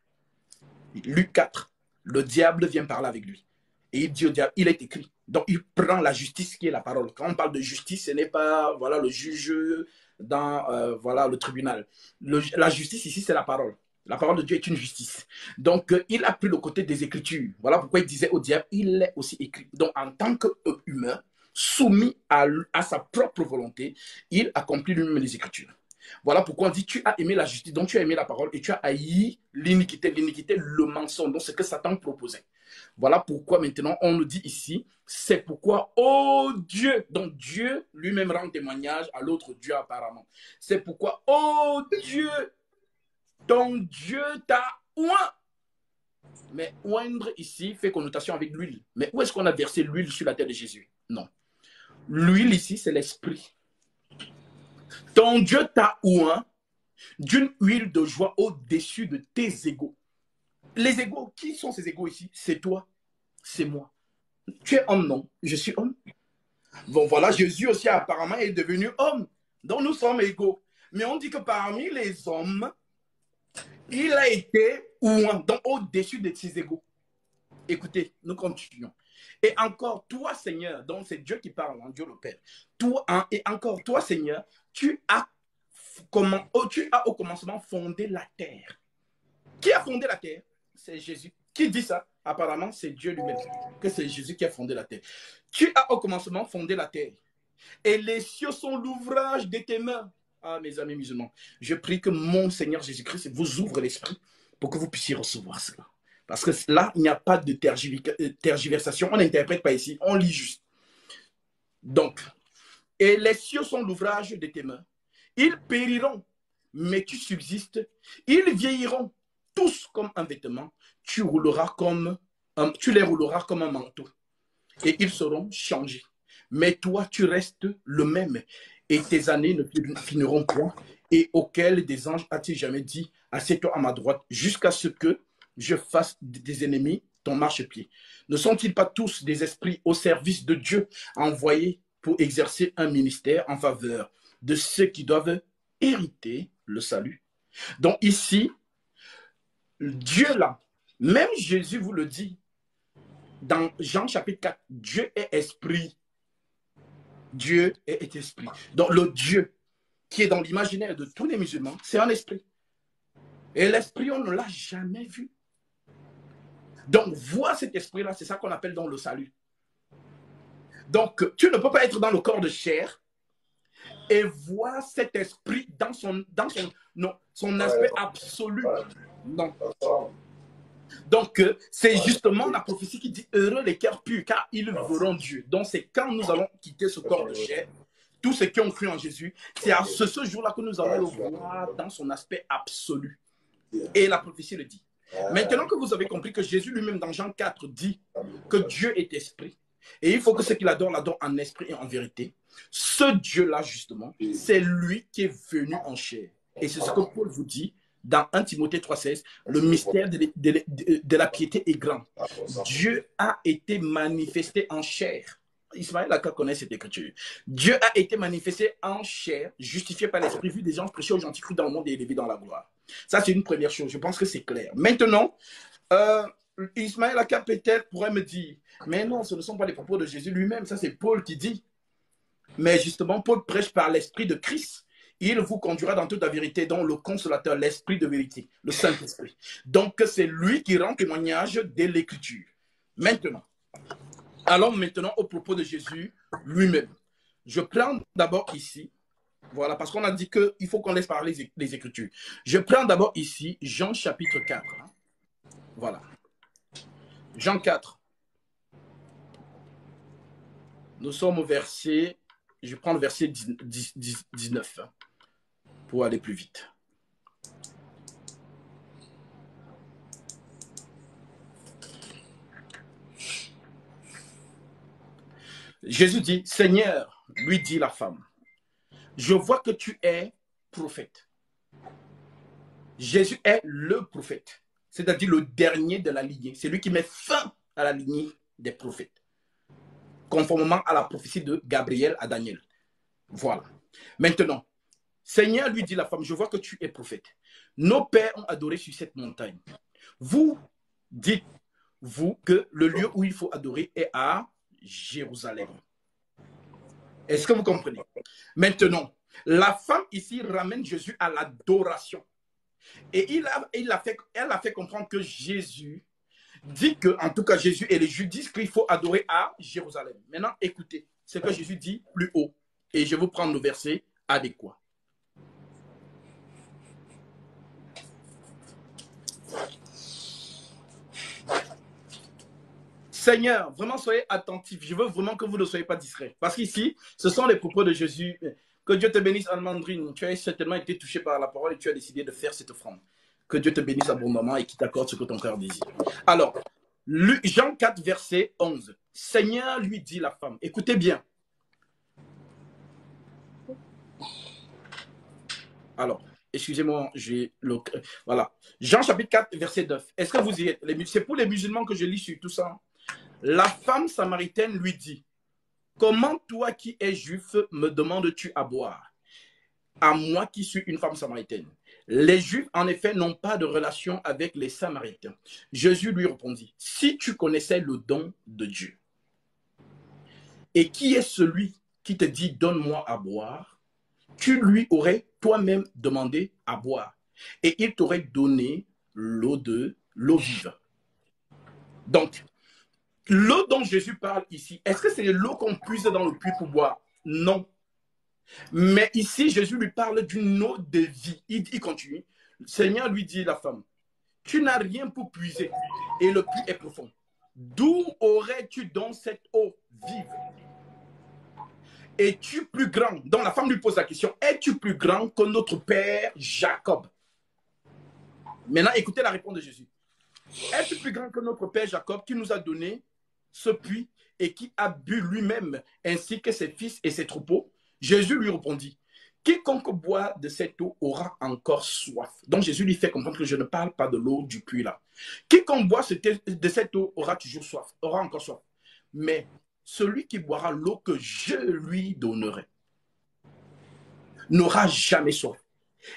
Luc 4. Le diable vient parler avec lui. Et il dit au diable, il est écrit. Donc, il prend la justice qui est la parole. Quand on parle de justice, ce n'est pas voilà, le juge dans voilà, le tribunal. La justice ici, c'est la parole. La parole de Dieu est une justice. Donc, il a pris le côté des Écritures. Voilà pourquoi il disait au diable, il est aussi écrit. Donc, en tant qu'humain, soumis à sa propre volonté, il accomplit lui-même les Écritures. Voilà pourquoi on dit, tu as aimé la justice, donc tu as aimé la parole et tu as haï l'iniquité. L'iniquité, le mensonge, donc c'est ce que Satan proposait. Voilà pourquoi maintenant on nous dit ici, c'est pourquoi, oh Dieu, donc Dieu lui-même rend témoignage à l'autre Dieu apparemment. C'est pourquoi, oh Dieu, ton Dieu t'a oint. Mais oindre ici fait connotation avec l'huile. Mais où est-ce qu'on a versé l'huile sur la tête de Jésus? Non. L'huile ici, c'est l'esprit. Ton Dieu t'a oint d'une huile de joie au-dessus de tes égaux. Les égaux, qui sont ces égaux ici? C'est toi, c'est moi. Tu es homme, non? Je suis homme. Bon, voilà, Jésus aussi apparemment est devenu homme. Donc nous sommes égaux. Mais on dit que parmi les hommes, il a été oint, donc au-dessus de ses égaux. Écoutez, nous continuons. Et encore, toi, Seigneur, donc c'est Dieu qui parle, hein, Dieu le Père. Toi, hein, et encore, toi, Seigneur, tu as au commencement fondé la terre. Qui a fondé la terre? C'est Jésus. Qui dit ça? Apparemment, c'est Dieu lui-même. Que c'est Jésus qui a fondé la terre. Tu as au commencement fondé la terre. Et les cieux sont l'ouvrage de tes mains. Ah, mes amis musulmans, je prie que mon Seigneur Jésus-Christ vous ouvre l'esprit pour que vous puissiez recevoir cela. Parce que là, il n'y a pas de tergiversation. On n'interprète pas ici, on lit juste. Donc, et les cieux sont l'ouvrage de tes mains. Ils périront, mais tu subsistes. Ils vieilliront, tous comme un vêtement. Tu rouleras comme tu les rouleras comme un manteau et ils seront changés. Mais toi, tu restes le même et tes années ne finiront point. Et auquel des anges a-t-il jamais dit, assieds-toi à ma droite jusqu'à ce que je fasse des ennemis ton marchepied. Ne sont-ils pas tous des esprits au service de Dieu envoyés pour exercer un ministère en faveur de ceux qui doivent hériter le salut? Donc ici, Dieu là, même Jésus vous le dit, dans Jean chapitre 4, Dieu est esprit. Dieu est esprit. Donc le Dieu qui est dans l'imaginaire de tous les musulmans, c'est un esprit. Et l'esprit, on ne l'a jamais vu. Donc voir cet esprit-là, c'est ça qu'on appelle dans le salut. Donc tu ne peux pas être dans le corps de chair et voir cet esprit dans son aspect absolu. Non. Donc, c'est justement la prophétie qui dit « Heureux les cœurs purs, car ils verront Dieu ». Donc, c'est quand nous allons quitter ce corps de chair, tous ceux qui ont cru en Jésus, c'est à ce jour-là que nous allons le voir dans son aspect absolu. Et la prophétie le dit. Maintenant que vous avez compris que Jésus lui-même, dans Jean 4, dit que Dieu est esprit, et il faut que ceux qui l'adorent en esprit et en vérité, ce Dieu-là, justement, c'est lui qui est venu en chair. Et c'est ce que Paul vous dit dans 1 Timothée 3,16, le mystère de la piété est grand. Dieu a été manifesté en chair. Ismaël Aka connaît cette écriture. Dieu a été manifesté en chair, justifié par l'esprit, vu des gens prêchés aux gentils crus dans le monde et élevés dans la gloire. Ça, c'est une première chose. Je pense que c'est clair. Maintenant, Ismaël Aka peut-être pourrait me dire, mais non, ce ne sont pas les propos de Jésus lui-même. Ça, c'est Paul qui dit. Mais justement, Paul prêche par l'esprit de Christ. Il vous conduira dans toute la vérité, dont le consolateur, l'esprit de vérité, le Saint-Esprit. Donc, c'est lui qui rend témoignage de l'écriture. Maintenant, allons maintenant au propos de Jésus lui-même. Je prends d'abord ici, voilà, parce qu'on a dit qu'il faut qu'on laisse parler les Écritures. Je prends d'abord ici Jean chapitre 4. Hein. Voilà. Jean 4. Nous sommes au verset, je prends le verset 19 hein, pour aller plus vite. Jésus dit, Seigneur, lui dit la femme, je vois que tu es prophète. Jésus est le prophète, c'est-à-dire le dernier de la lignée. C'est lui qui met fin à la lignée des prophètes, conformément à la prophétie de Gabriel à Daniel. Voilà. Maintenant, Seigneur, lui dit la femme, je vois que tu es prophète. Nos pères ont adoré sur cette montagne. Vous dites, vous, que le lieu où il faut adorer est à Jérusalem. Est-ce que vous comprenez? Maintenant, la femme ici ramène Jésus à l'adoration. Et elle a fait comprendre que Jésus dit que, en tout cas, Jésus et les Juifs disent qu'il faut adorer à Jérusalem. Maintenant, écoutez ce que Jésus dit plus haut. Et je vais vous prendre le verset adéquat. Seigneur, vraiment soyez attentifs. Je veux vraiment que vous ne soyez pas discrets. Parce qu'ici, ce sont les propos de Jésus. Que Dieu te bénisse, Anne-Mandrine. Tu as certainement été touché par la parole et tu as décidé de faire cette offrande. Que Dieu te bénisse abondamment et qu'il t'accorde ce que ton cœur désire. Alors, Jean 4, verset 11. Seigneur, lui dit la femme. Écoutez bien. Alors, excusez-moi, voilà. Jean chapitre 4, verset 9. Est-ce que vous y êtes? C'est pour les musulmans que je lis sur tout ça. La femme samaritaine lui dit, comment toi qui es juif me demandes-tu à boire? À moi qui suis une femme samaritaine. Les Juifs, en effet, n'ont pas de relation avec les Samaritains. Jésus lui répondit, si tu connaissais le don de Dieu, et qui est celui qui te dit, donne-moi à boire, tu lui aurais toi-même demandé à boire, et il t'aurait donné l'eau vive. Donc, l'eau dont Jésus parle ici, est-ce que c'est l'eau qu'on puise dans le puits pour boire? Non. Mais ici, Jésus lui parle d'une eau de vie. Il continue. Le Seigneur lui dit, la femme, tu n'as rien pour puiser et le puits est profond. D'où aurais-tu donc cette eau vive? Es-tu plus grand? Donc la femme lui pose la question, es-tu plus grand que notre père Jacob? Maintenant, écoutez la réponse de Jésus. Es-tu plus grand que notre père Jacob qui nous a donné ce puits et qui a bu lui-même ainsi que ses fils et ses troupeaux? Jésus lui répondit, quiconque boit de cette eau aura encore soif. Donc Jésus lui fait comprendre que je ne parle pas de l'eau du puits là. Quiconque boit de cette eau aura toujours soif, aura encore soif. Mais celui qui boira l'eau que je lui donnerai n'aura jamais soif.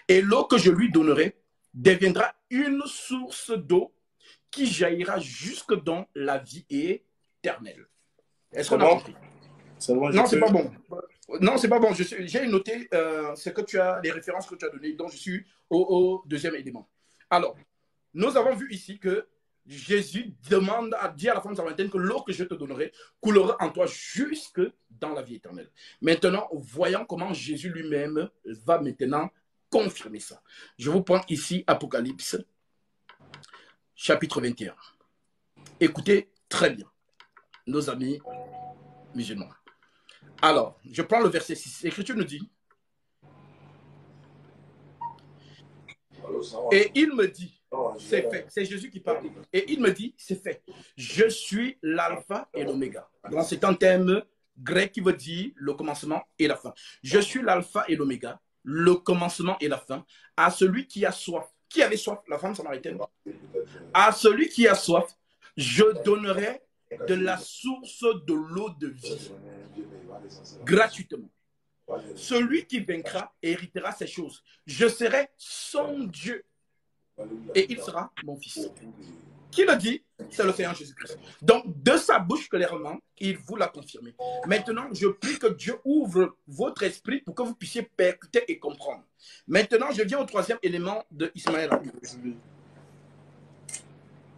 Et l'eau que je lui donnerai deviendra une source d'eau qui jaillira jusque dans la vie éternelle. Est-ce qu'on a compris? Non, c'est pas bon. Non, c'est pas bon. J'ai noté les références que tu as données, donc je suis au deuxième élément. Alors, nous avons vu ici que Jésus dit à la femme samaritaine que l'eau que je te donnerai coulera en toi jusque dans la vie éternelle. Maintenant, voyons comment Jésus lui-même va maintenant confirmer ça. Je vous prends ici Apocalypse, chapitre 21. Écoutez très bien, nos amis musulmans. Alors, je prends le verset 6. L'Écriture nous dit, et il me dit, c'est fait. C'est Jésus qui parle. Et il me dit, c'est fait. Je suis l'alpha et l'oméga. Donc, c'est un terme grec qui veut dire le commencement et la fin. Je suis l'alpha et l'oméga, le commencement et la fin, à celui qui a soif. Qui avait soif? La femme samaritaine. À celui qui a soif, je donnerai de la source de l'eau de vie, gratuitement. Celui qui vaincra héritera ces choses. Je serai son Dieu et il sera mon fils. Qui le dit? C'est le Seigneur Jésus-Christ. Donc, de sa bouche clairement, il vous l'a confirmé. Maintenant, je prie que Dieu ouvre votre esprit pour que vous puissiez percuter et comprendre. Maintenant, je viens au troisième élément de Ismaël.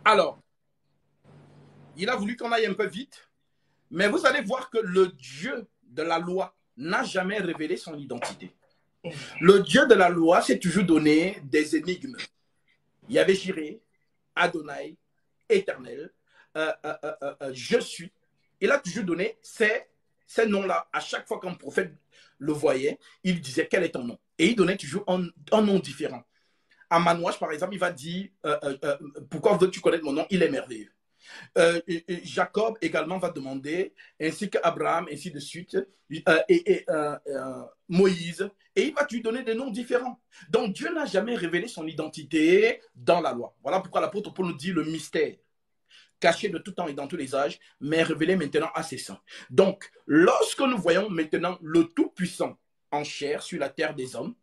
Alors, il a voulu qu'on aille un peu vite, mais vous allez voir que le Dieu de la loi n'a jamais révélé son identité. Le Dieu de la loi s'est toujours donné des énigmes. Il y avait Jiré, Adonai, Éternel, je suis. Il a toujours donné ces noms-là. À chaque fois qu'un prophète le voyait, il disait quel est ton nom. Et il donnait toujours un nom différent. À Manouach, par exemple, il va dire pourquoi veux-tu connaître mon nom? Il est merveilleux. Jacob également va demander, ainsi qu'Abraham, ainsi de suite, Moïse, et il va lui donner des noms différents. Donc Dieu n'a jamais révélé son identité dans la loi. Voilà pourquoi l'apôtre Paul nous dit le mystère, caché de tout temps et dans tous les âges, mais révélé maintenant à ses saints. Donc, lorsque nous voyons maintenant le Tout-Puissant en chair sur la terre des hommes,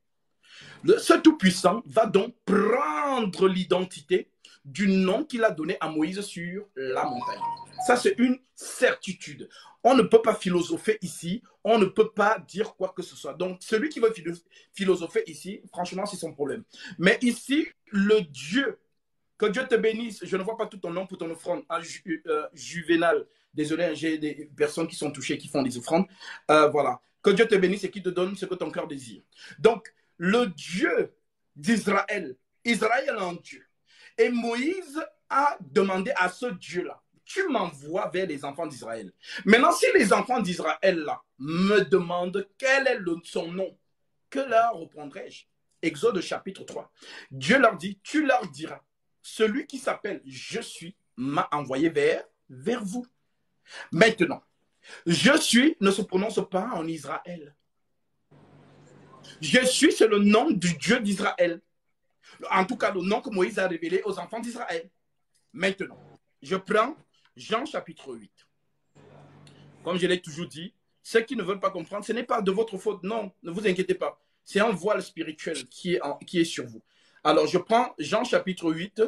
ce Tout-Puissant va donc prendre l'identité du nom qu'il a donné à Moïse sur la montagne. Ça, c'est une certitude. On ne peut pas philosopher ici, on ne peut pas dire quoi que ce soit. Donc, celui qui veut philosopher ici, franchement, c'est son problème. Mais ici, le Dieu, que Dieu te bénisse, je ne vois pas tout ton nom pour ton offrande, Juvénal, désolé, j'ai des personnes qui sont touchées, qui font des offrandes, voilà. Que Dieu te bénisse et qu'il te donne ce que ton cœur désire. Donc, le Dieu d'Israël, Israël est un Dieu. Et Moïse a demandé à ce Dieu-là, tu m'envoies vers les enfants d'Israël. Maintenant, si les enfants d'Israël-là me demandent quel est son nom, que leur répondrai-je? Exode chapitre 3. Dieu leur dit, tu leur diras, celui qui s'appelle je suis m'a envoyé vers vous. Maintenant, je suis ne se prononce pas en Israël. Je suis, c'est le nom du Dieu d'Israël. En tout cas, le nom que Moïse a révélé aux enfants d'Israël. Maintenant, je prends Jean chapitre 8. Comme je l'ai toujours dit, ceux qui ne veulent pas comprendre, ce n'est pas de votre faute. Non, ne vous inquiétez pas. C'est un voile spirituel qui est sur vous. Alors, je prends Jean chapitre 8.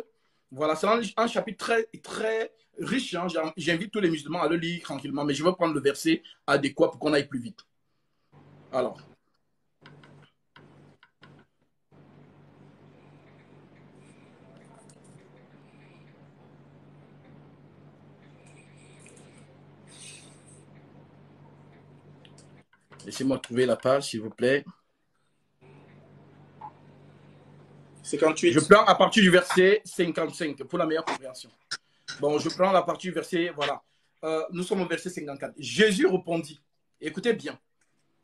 Voilà, c'est un chapitre très, très riche. Hein. J'invite tous les musulmans à le lire tranquillement, mais je vais prendre le verset adéquat pour qu'on aille plus vite. Alors. Laissez-moi trouver la page, s'il vous plaît. 58. Je prends à partir du verset 55 pour la meilleure compréhension. Bon, je prends la partie du verset, voilà. Nous sommes au verset 54. Jésus répondit, écoutez bien,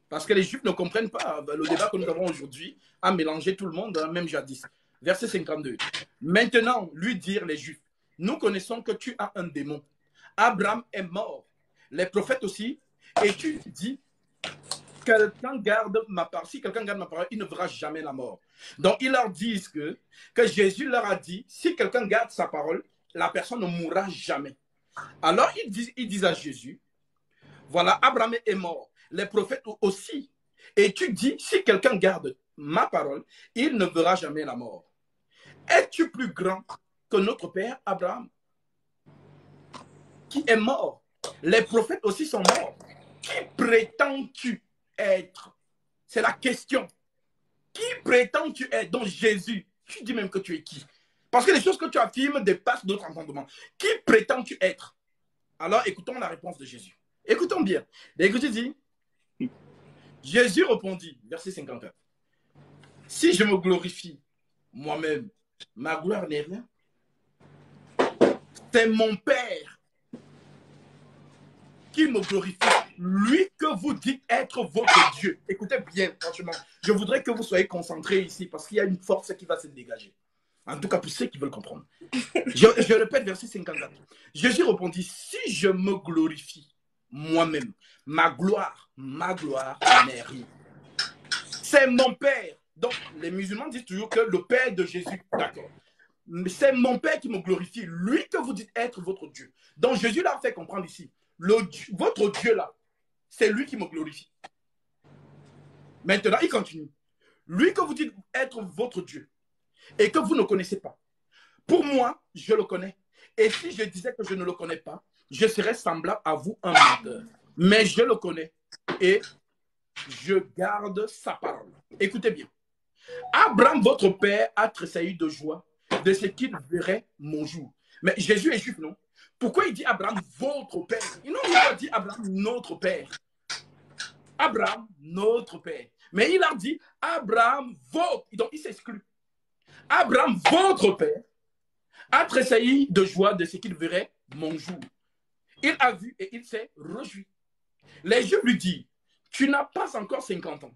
parce que les Juifs ne comprennent pas. Le débat que nous avons aujourd'hui a mélangé tout le monde, même jadis. Verset 52. Maintenant, lui dirent les Juifs, nous connaissons que tu as un démon. Abraham est mort. Les prophètes aussi. Et tu dis, quelqu'un garde ma parole. Si quelqu'un garde ma parole, il ne verra jamais la mort. Donc, ils leur disent que Jésus leur a dit, si quelqu'un garde sa parole, la personne ne mourra jamais. Alors, ils disent à Jésus, voilà, Abraham est mort. Les prophètes aussi. Et tu dis, si quelqu'un garde ma parole, il ne verra jamais la mort. Es-tu plus grand que notre père Abraham, qui est mort? Les prophètes aussi sont morts. Qui prétends-tu être? C'est la question. Qui prétends-tu être? Donc Jésus, tu dis même que tu es qui? Parce que les choses que tu affirmes dépassent d'autres entendements. Qui prétends-tu être? Alors écoutons la réponse de Jésus. Écoutons bien. Écoutez, dit, Jésus répondit, verset 54, si je me glorifie moi-même, ma gloire n'est rien. C'est mon Père qui me glorifie, lui que vous dites être votre Dieu. Écoutez bien, franchement, je voudrais que vous soyez concentrés ici parce qu'il y a une force qui va se dégager. En tout cas, pour ceux qui veulent comprendre. Je répète, verset 54. Jésus répondit, si je me glorifie moi-même, ma gloire n'est rien. C'est mon Père. Donc, les musulmans disent toujours que le Père de Jésus, d'accord. C'est mon Père qui me glorifie, lui que vous dites être votre Dieu. Donc, Jésus leur fait comprendre ici, votre Dieu là, c'est lui qui me glorifie. Maintenant, il continue. Lui que vous dites être votre Dieu et que vous ne connaissez pas. Pour moi, je le connais. Et si je disais que je ne le connais pas, je serais semblable à vous un menteur. Mais je le connais et je garde sa parole. Écoutez bien. Abraham, votre père, a tressailli de joie de ce qu'il verrait mon jour. Mais Jésus est juif, non? Pourquoi il dit Abraham, votre père? Il n'a pas dit Abraham, notre père. Abraham, notre père. Mais il a dit Abraham, votre. Donc il s'exclut. Abraham, votre père, a tressailli de joie de ce qu'il verrait mon jour. Il a vu et il s'est réjoui. Les Juifs lui disent, tu n'as pas encore 50 ans.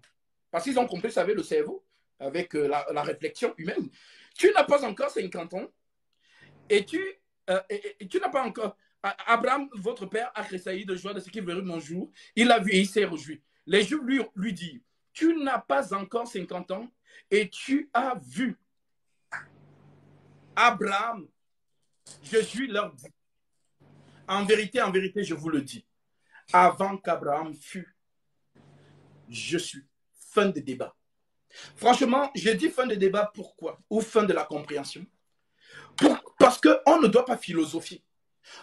Parce qu'ils ont compris, vous savez, le cerveau, avec la réflexion humaine. Tu n'as pas encore 50 ans et tu n'as pas encore... Abraham, votre père, a tressailli de joie de ce qu'il verrait mon jour. Il a vu et il s'est réjoui. Les Juifs lui disent, tu n'as pas encore 50 ans et tu as vu. Abraham, Jésus leur dit, en vérité, je vous le dis, avant qu'Abraham fût, je suis. Fin de débat. Franchement, je dis fin de débat, pourquoi? Ou fin de la compréhension. Parce qu'on ne doit pas philosopher.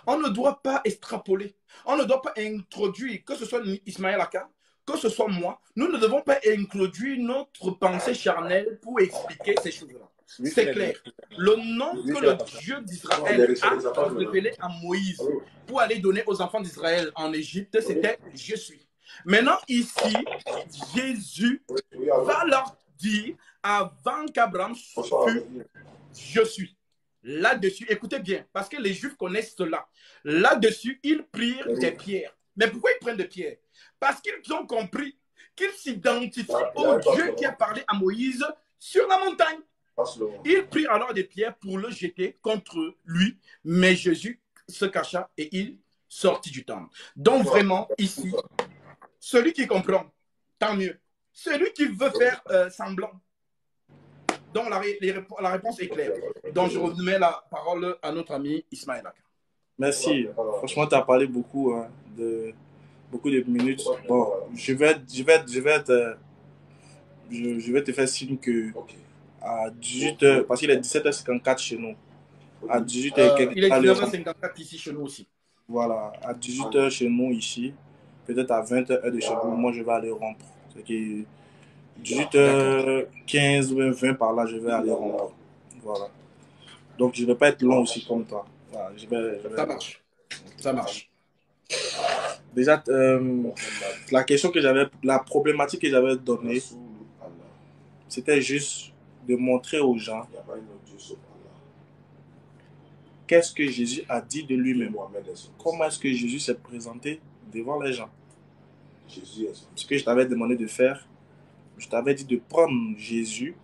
On ne doit pas extrapoler. On ne doit pas introduire, que ce soit Ismaël Aka, que ce soit moi, nous ne devons pas introduire notre pensée charnelle pour expliquer ces choses-là. C'est clair. Le nom que le Dieu d'Israël a révélé à Moïse pour aller donner aux enfants d'Israël en Égypte, c'était « Je suis ». Maintenant, ici, Jésus va leur dire, avant qu'Abraham fût, « Je suis ». Là-dessus, écoutez bien, parce que les Juifs connaissent cela. Là-dessus, ils prirent des pierres. Mais pourquoi ils prennent des pierres? Parce qu'ils ont compris qu'ils s'identifient au Dieu qui a parlé à Moïse sur la montagne. Ils prirent alors des pierres pour le jeter contre lui, mais Jésus se cacha et il sortit du temple. Donc vraiment, ici, celui qui comprend, tant mieux. Celui qui veut faire semblant, donc la réponse est claire. Donc je remets la parole à notre ami Ismaël Aka. Merci. Franchement, tu as parlé beaucoup, beaucoup de minutes. Bon, je vais te faire signe que à 18h, parce qu'il est 17h54 chez nous. À 18h, il est 19h54 ici chez nous aussi. Voilà, à 18h chez nous ici, peut-être à 20h de chez nous, moi je vais aller rompre. C'est que 18h15 ou 20 par là, je vais aller rompre. Voilà. Donc je ne vais pas être long aussi comme toi. Voilà, Ça marche. Ça marche. Déjà, la question que j'avais, la problématique que j'avais donnée, c'était juste de montrer aux gens qu'est-ce que Jésus a dit de lui-même. Comment est-ce que Jésus s'est présenté devant les gens. Ce que je t'avais demandé de faire, je t'avais dit de prendre Jésus,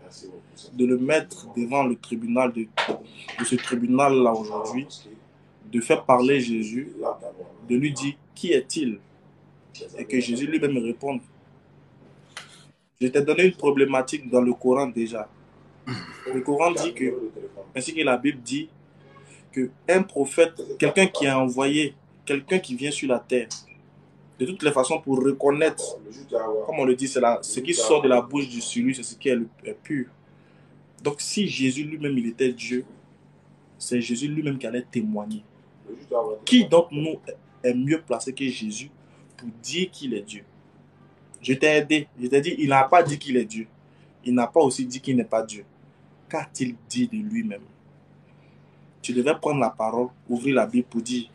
de le mettre devant le tribunal, de ce tribunal-là aujourd'hui, de faire parler Jésus, de lui dire qui est-il, et que Jésus lui-même me réponde. Je t'ai donné une problématique dans le Coran déjà. Le Coran dit que, ainsi que la Bible dit, qu'un prophète, quelqu'un qui est envoyé, quelqu'un qui vient sur la terre, de toutes les façons pour reconnaître, comme on le dit, c'est ce qui sort de la bouche de celui, c'est ce qui est pur. Donc si Jésus lui-même il était Dieu, c'est Jésus lui-même qui allait témoigner. Qui d'entre nous est mieux placé que Jésus pour dire qu'il est Dieu? Je t'ai aidé, je t'ai dit, il n'a pas dit qu'il est Dieu. Il n'a pas aussi dit qu'il n'est pas Dieu. Qu'a-t-il dit de lui-même? Tu devais prendre la parole, ouvrir la Bible pour dire,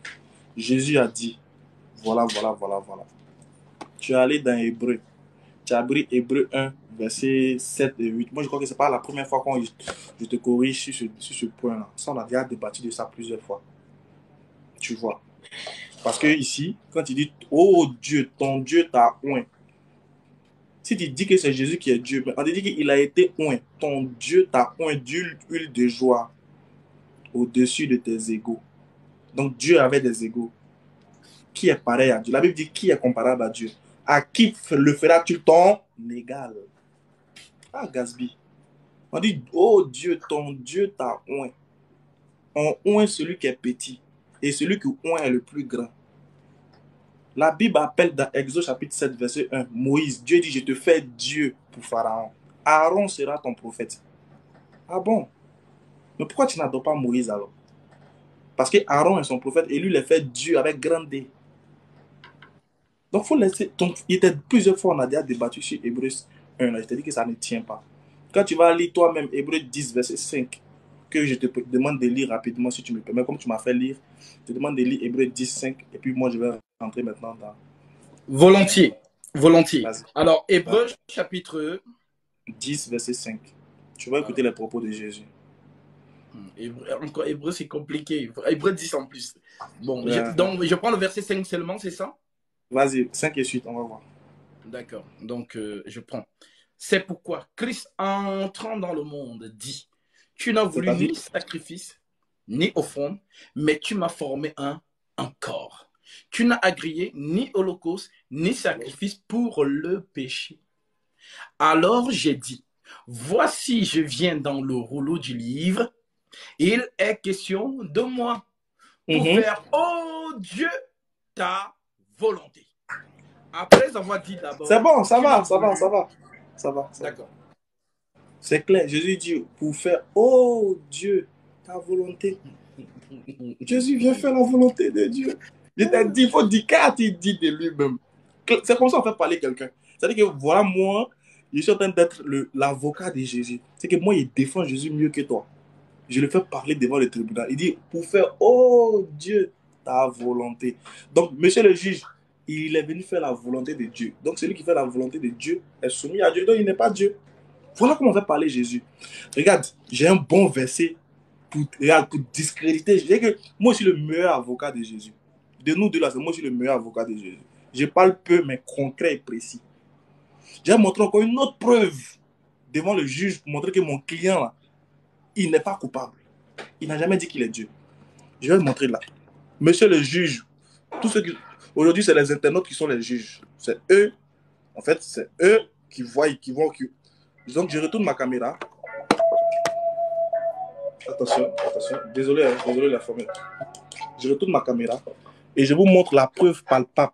Jésus a dit, voilà, voilà, voilà, voilà. Tu es allé dans Hébreu. Tu as appris Hébreu 1, versets 7 et 8. Moi, je crois que ce n'est pas la première fois que je te corrige sur ce point-là. Ça, on a déjà débattu de ça plusieurs fois. Tu vois. Parce que ici, quand il dit, oh Dieu, ton Dieu t'a oint. Si tu dis que c'est Jésus qui est Dieu, mais on te dit qu'il a été oint. Ton Dieu t'a oint d'huile de joie au-dessus de tes égaux. Donc Dieu avait des égaux. Qui est pareil à Dieu? La Bible dit qui est comparable à Dieu? À qui le feras-tu ton égal? Ah, Gatsby. On dit, oh Dieu, ton Dieu t'a oint. On oint celui qui est petit. Et celui qui oint est le plus grand. La Bible appelle dans Exode chapitre 7, verset 1, Moïse. Dieu dit, je te fais Dieu pour Pharaon. Aaron sera ton prophète. Ah bon? Mais pourquoi tu n'adores pas Moïse alors? Parce que Aaron est son prophète et lui, il est fait Dieu avec grand D. Donc, il faut laisser. Donc, il était plusieurs fois, on a déjà débattu sur Hébreu 1. Là, je te dis que ça ne tient pas. Quand tu vas lire toi-même Hébreu 10, verset 5, que je te demande de lire rapidement, si tu me permets, comme tu m'as fait lire, je te demande de lire Hébreu 10, 5, et puis moi, je vais rentrer maintenant dans. Volontiers. Volontiers. Alors, Hébreu chapitre 10, verset 5. Tu vas écouter les propos de Jésus. Encore Hébreu, c'est compliqué. Hébreu 10 en plus. Bon, donc je prends le verset 5 seulement, c'est ça? Vas-y, 5 et suite, on va voir. D'accord, donc je prends. C'est pourquoi Christ, entrant dans le monde, dit, tu n'as voulu ni sacrifice, ni offrande, mais tu m'as formé un corps. Tu n'as agréé ni holocauste, ni sacrifice pour le péché. Alors j'ai dit, voici je viens dans le rouleau du livre, il est question de moi, pour faire, oh Dieu, ta volonté. Après avoir dit d'abord... C'est bon, ça va. D'accord. C'est clair, Jésus dit, pour faire, oh Dieu, ta volonté. Jésus vient faire la volonté de Dieu. Je t'ai dit, il faut dire qu'il dit de lui-même. C'est comme ça qu'on fait parler quelqu'un. C'est-à-dire que voilà, moi, je suis en train d'être l'avocat de Jésus. C'est que moi, il défend Jésus mieux que toi. Je le fais parler devant le tribunal. Il dit, pour faire, oh Dieu, ta volonté. Donc, monsieur le juge, il est venu faire la volonté de Dieu. Donc, celui qui fait la volonté de Dieu est soumis à Dieu. Donc, il n'est pas Dieu. Voilà comment on fait parler Jésus. Regarde, j'ai un bon verset pour discréditer. Je dis que moi, je suis le meilleur avocat de Jésus. De nous deux là, c'est moi, je suis le meilleur avocat de Jésus. Je parle peu, mais concret et précis. J'ai montré encore une autre preuve devant le juge pour montrer que mon client, là, il n'est pas coupable. Il n'a jamais dit qu'il est Dieu. Je vais le montrer là. Monsieur le juge, tous ceux qui... Aujourd'hui, c'est les internautes qui sont les juges. C'est eux, en fait, c'est eux qui voient, Donc, je retourne ma caméra. Attention. Désolé la formule. Je retourne ma caméra et je vous montre la preuve palpable.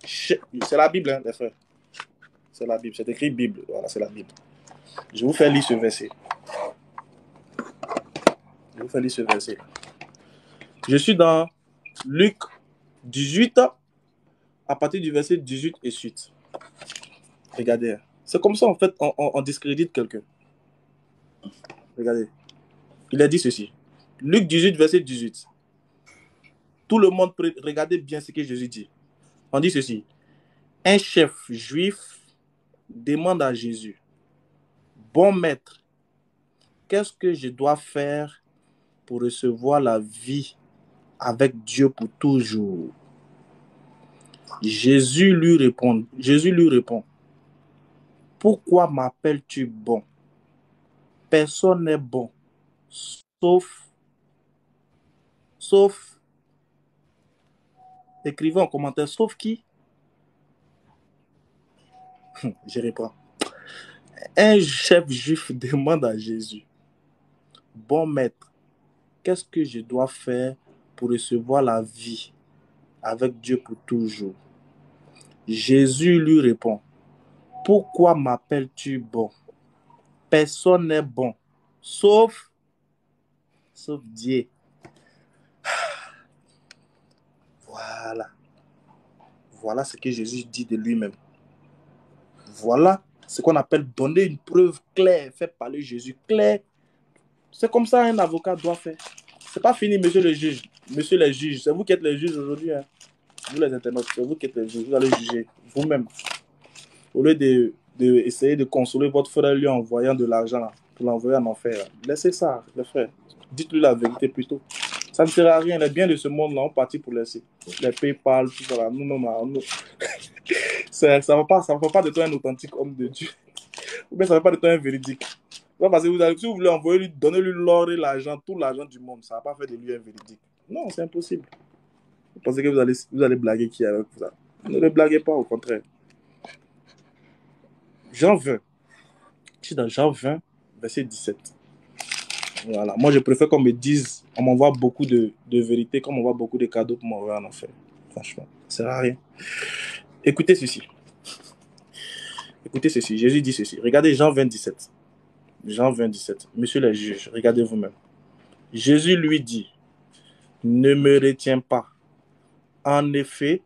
C'est la Bible, hein, les frères. C'est la Bible. C'est écrit Bible. Voilà, c'est la Bible. Je vous fais lire ce verset. Je suis dans Luc 18, à partir du verset 18 et suite. Regardez. C'est comme ça, en fait, on discrédite quelqu'un. Regardez. Il a dit ceci. Luc 18, verset 18. Tout le monde peut regarder bien ce que Jésus dit. On dit ceci. Un chef juif demande à Jésus, bon maître, qu'est-ce que je dois faire pour recevoir la vie avec Dieu pour toujours? Jésus lui répond, Pourquoi m'appelles-tu bon? Personne n'est bon, sauf, écrivez en commentaire, sauf qui? Je reprends. Un chef juif demande à Jésus, bon maître, qu'est-ce que je dois faire pour recevoir la vie avec Dieu pour toujours? Jésus lui répond, pourquoi m'appelles-tu bon? Personne n'est bon, sauf Dieu. Voilà ce que Jésus dit de lui-même. Voilà ce qu'on appelle donner une preuve claire, faire parler Jésus clair. C'est comme ça un avocat doit faire. C'est pas fini, monsieur le juge. Monsieur les juges, c'est vous qui êtes les juges aujourd'hui. Hein. Vous les internautes, c'est vous qui êtes les juges. Vous allez juger vous-même. Au lieu d'essayer de consoler votre frère lui en envoyant de l'argent pour l'envoyer en enfer. Laissez ça, les frères. Dites-lui la vérité plutôt. Ça ne sert à rien. Les biens de ce monde-là, on partit pour laisser. Les PayPal, tout ça là. Non. Ça ne fait pas de toi un authentique homme de Dieu. Ou bien ça ne fait pas de toi un véridique. Parce que si vous voulez envoyer lui, donner lui l'or et l'argent, tout l'argent du monde, ça ne va pas faire de lui un véridique. Non, c'est impossible. Vous pensez que vous allez blaguer qui avec ça? Ne le blaguez pas, au contraire. Jean 20. Je suis dans Jean 20, verset 17. Voilà. Moi, je préfère qu'on me dise, on m'envoie beaucoup de vérité, qu'on m'envoie beaucoup de cadeaux pour m'envoyer en enfer. Franchement, ça ne sert à rien. Écoutez ceci. Écoutez ceci. Jésus dit ceci. Regardez Jean 20, 17. Jean 20, 17. Monsieur le juge, regardez vous-même. Jésus lui dit, ne me retiens pas. En effet,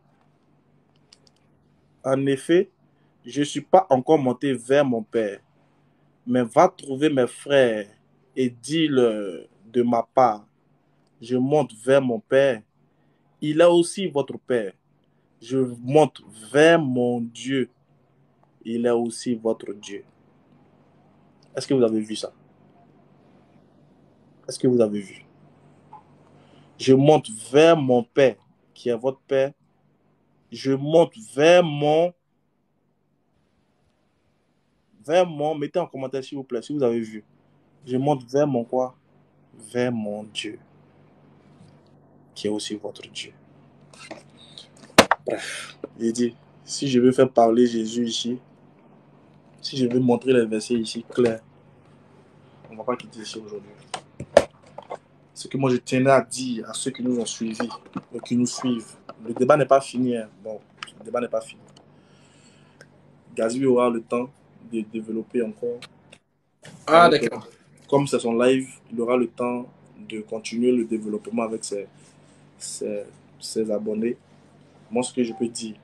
je ne suis pas encore monté vers mon Père, mais va trouver mes frères et dis-leur de ma part, je monte vers mon Père, il est aussi votre Père. Je monte vers mon Dieu, il est aussi votre Dieu. Est-ce que vous avez vu ça? Est-ce que vous avez vu? Je monte vers mon Père, qui est votre Père. Je monte vers mon... Mettez en commentaire s'il vous plaît, si vous avez vu. Je monte vers mon quoi? Vers mon Dieu, qui est aussi votre Dieu. Bref, j'ai dit, si je veux faire parler Jésus ici, si je veux montrer les versets ici clairs, on ne va pas quitter ici aujourd'hui. Ce que moi je tenais à dire à ceux qui nous ont suivis et qui nous suivent. Le débat n'est pas fini. Hein. Bon, le débat n'est pas fini. Gazi aura le temps de développer encore. Ah, d'accord. Comme c'est son live, il aura le temps de continuer le développement avec ses abonnés. Moi, ce que je peux dire,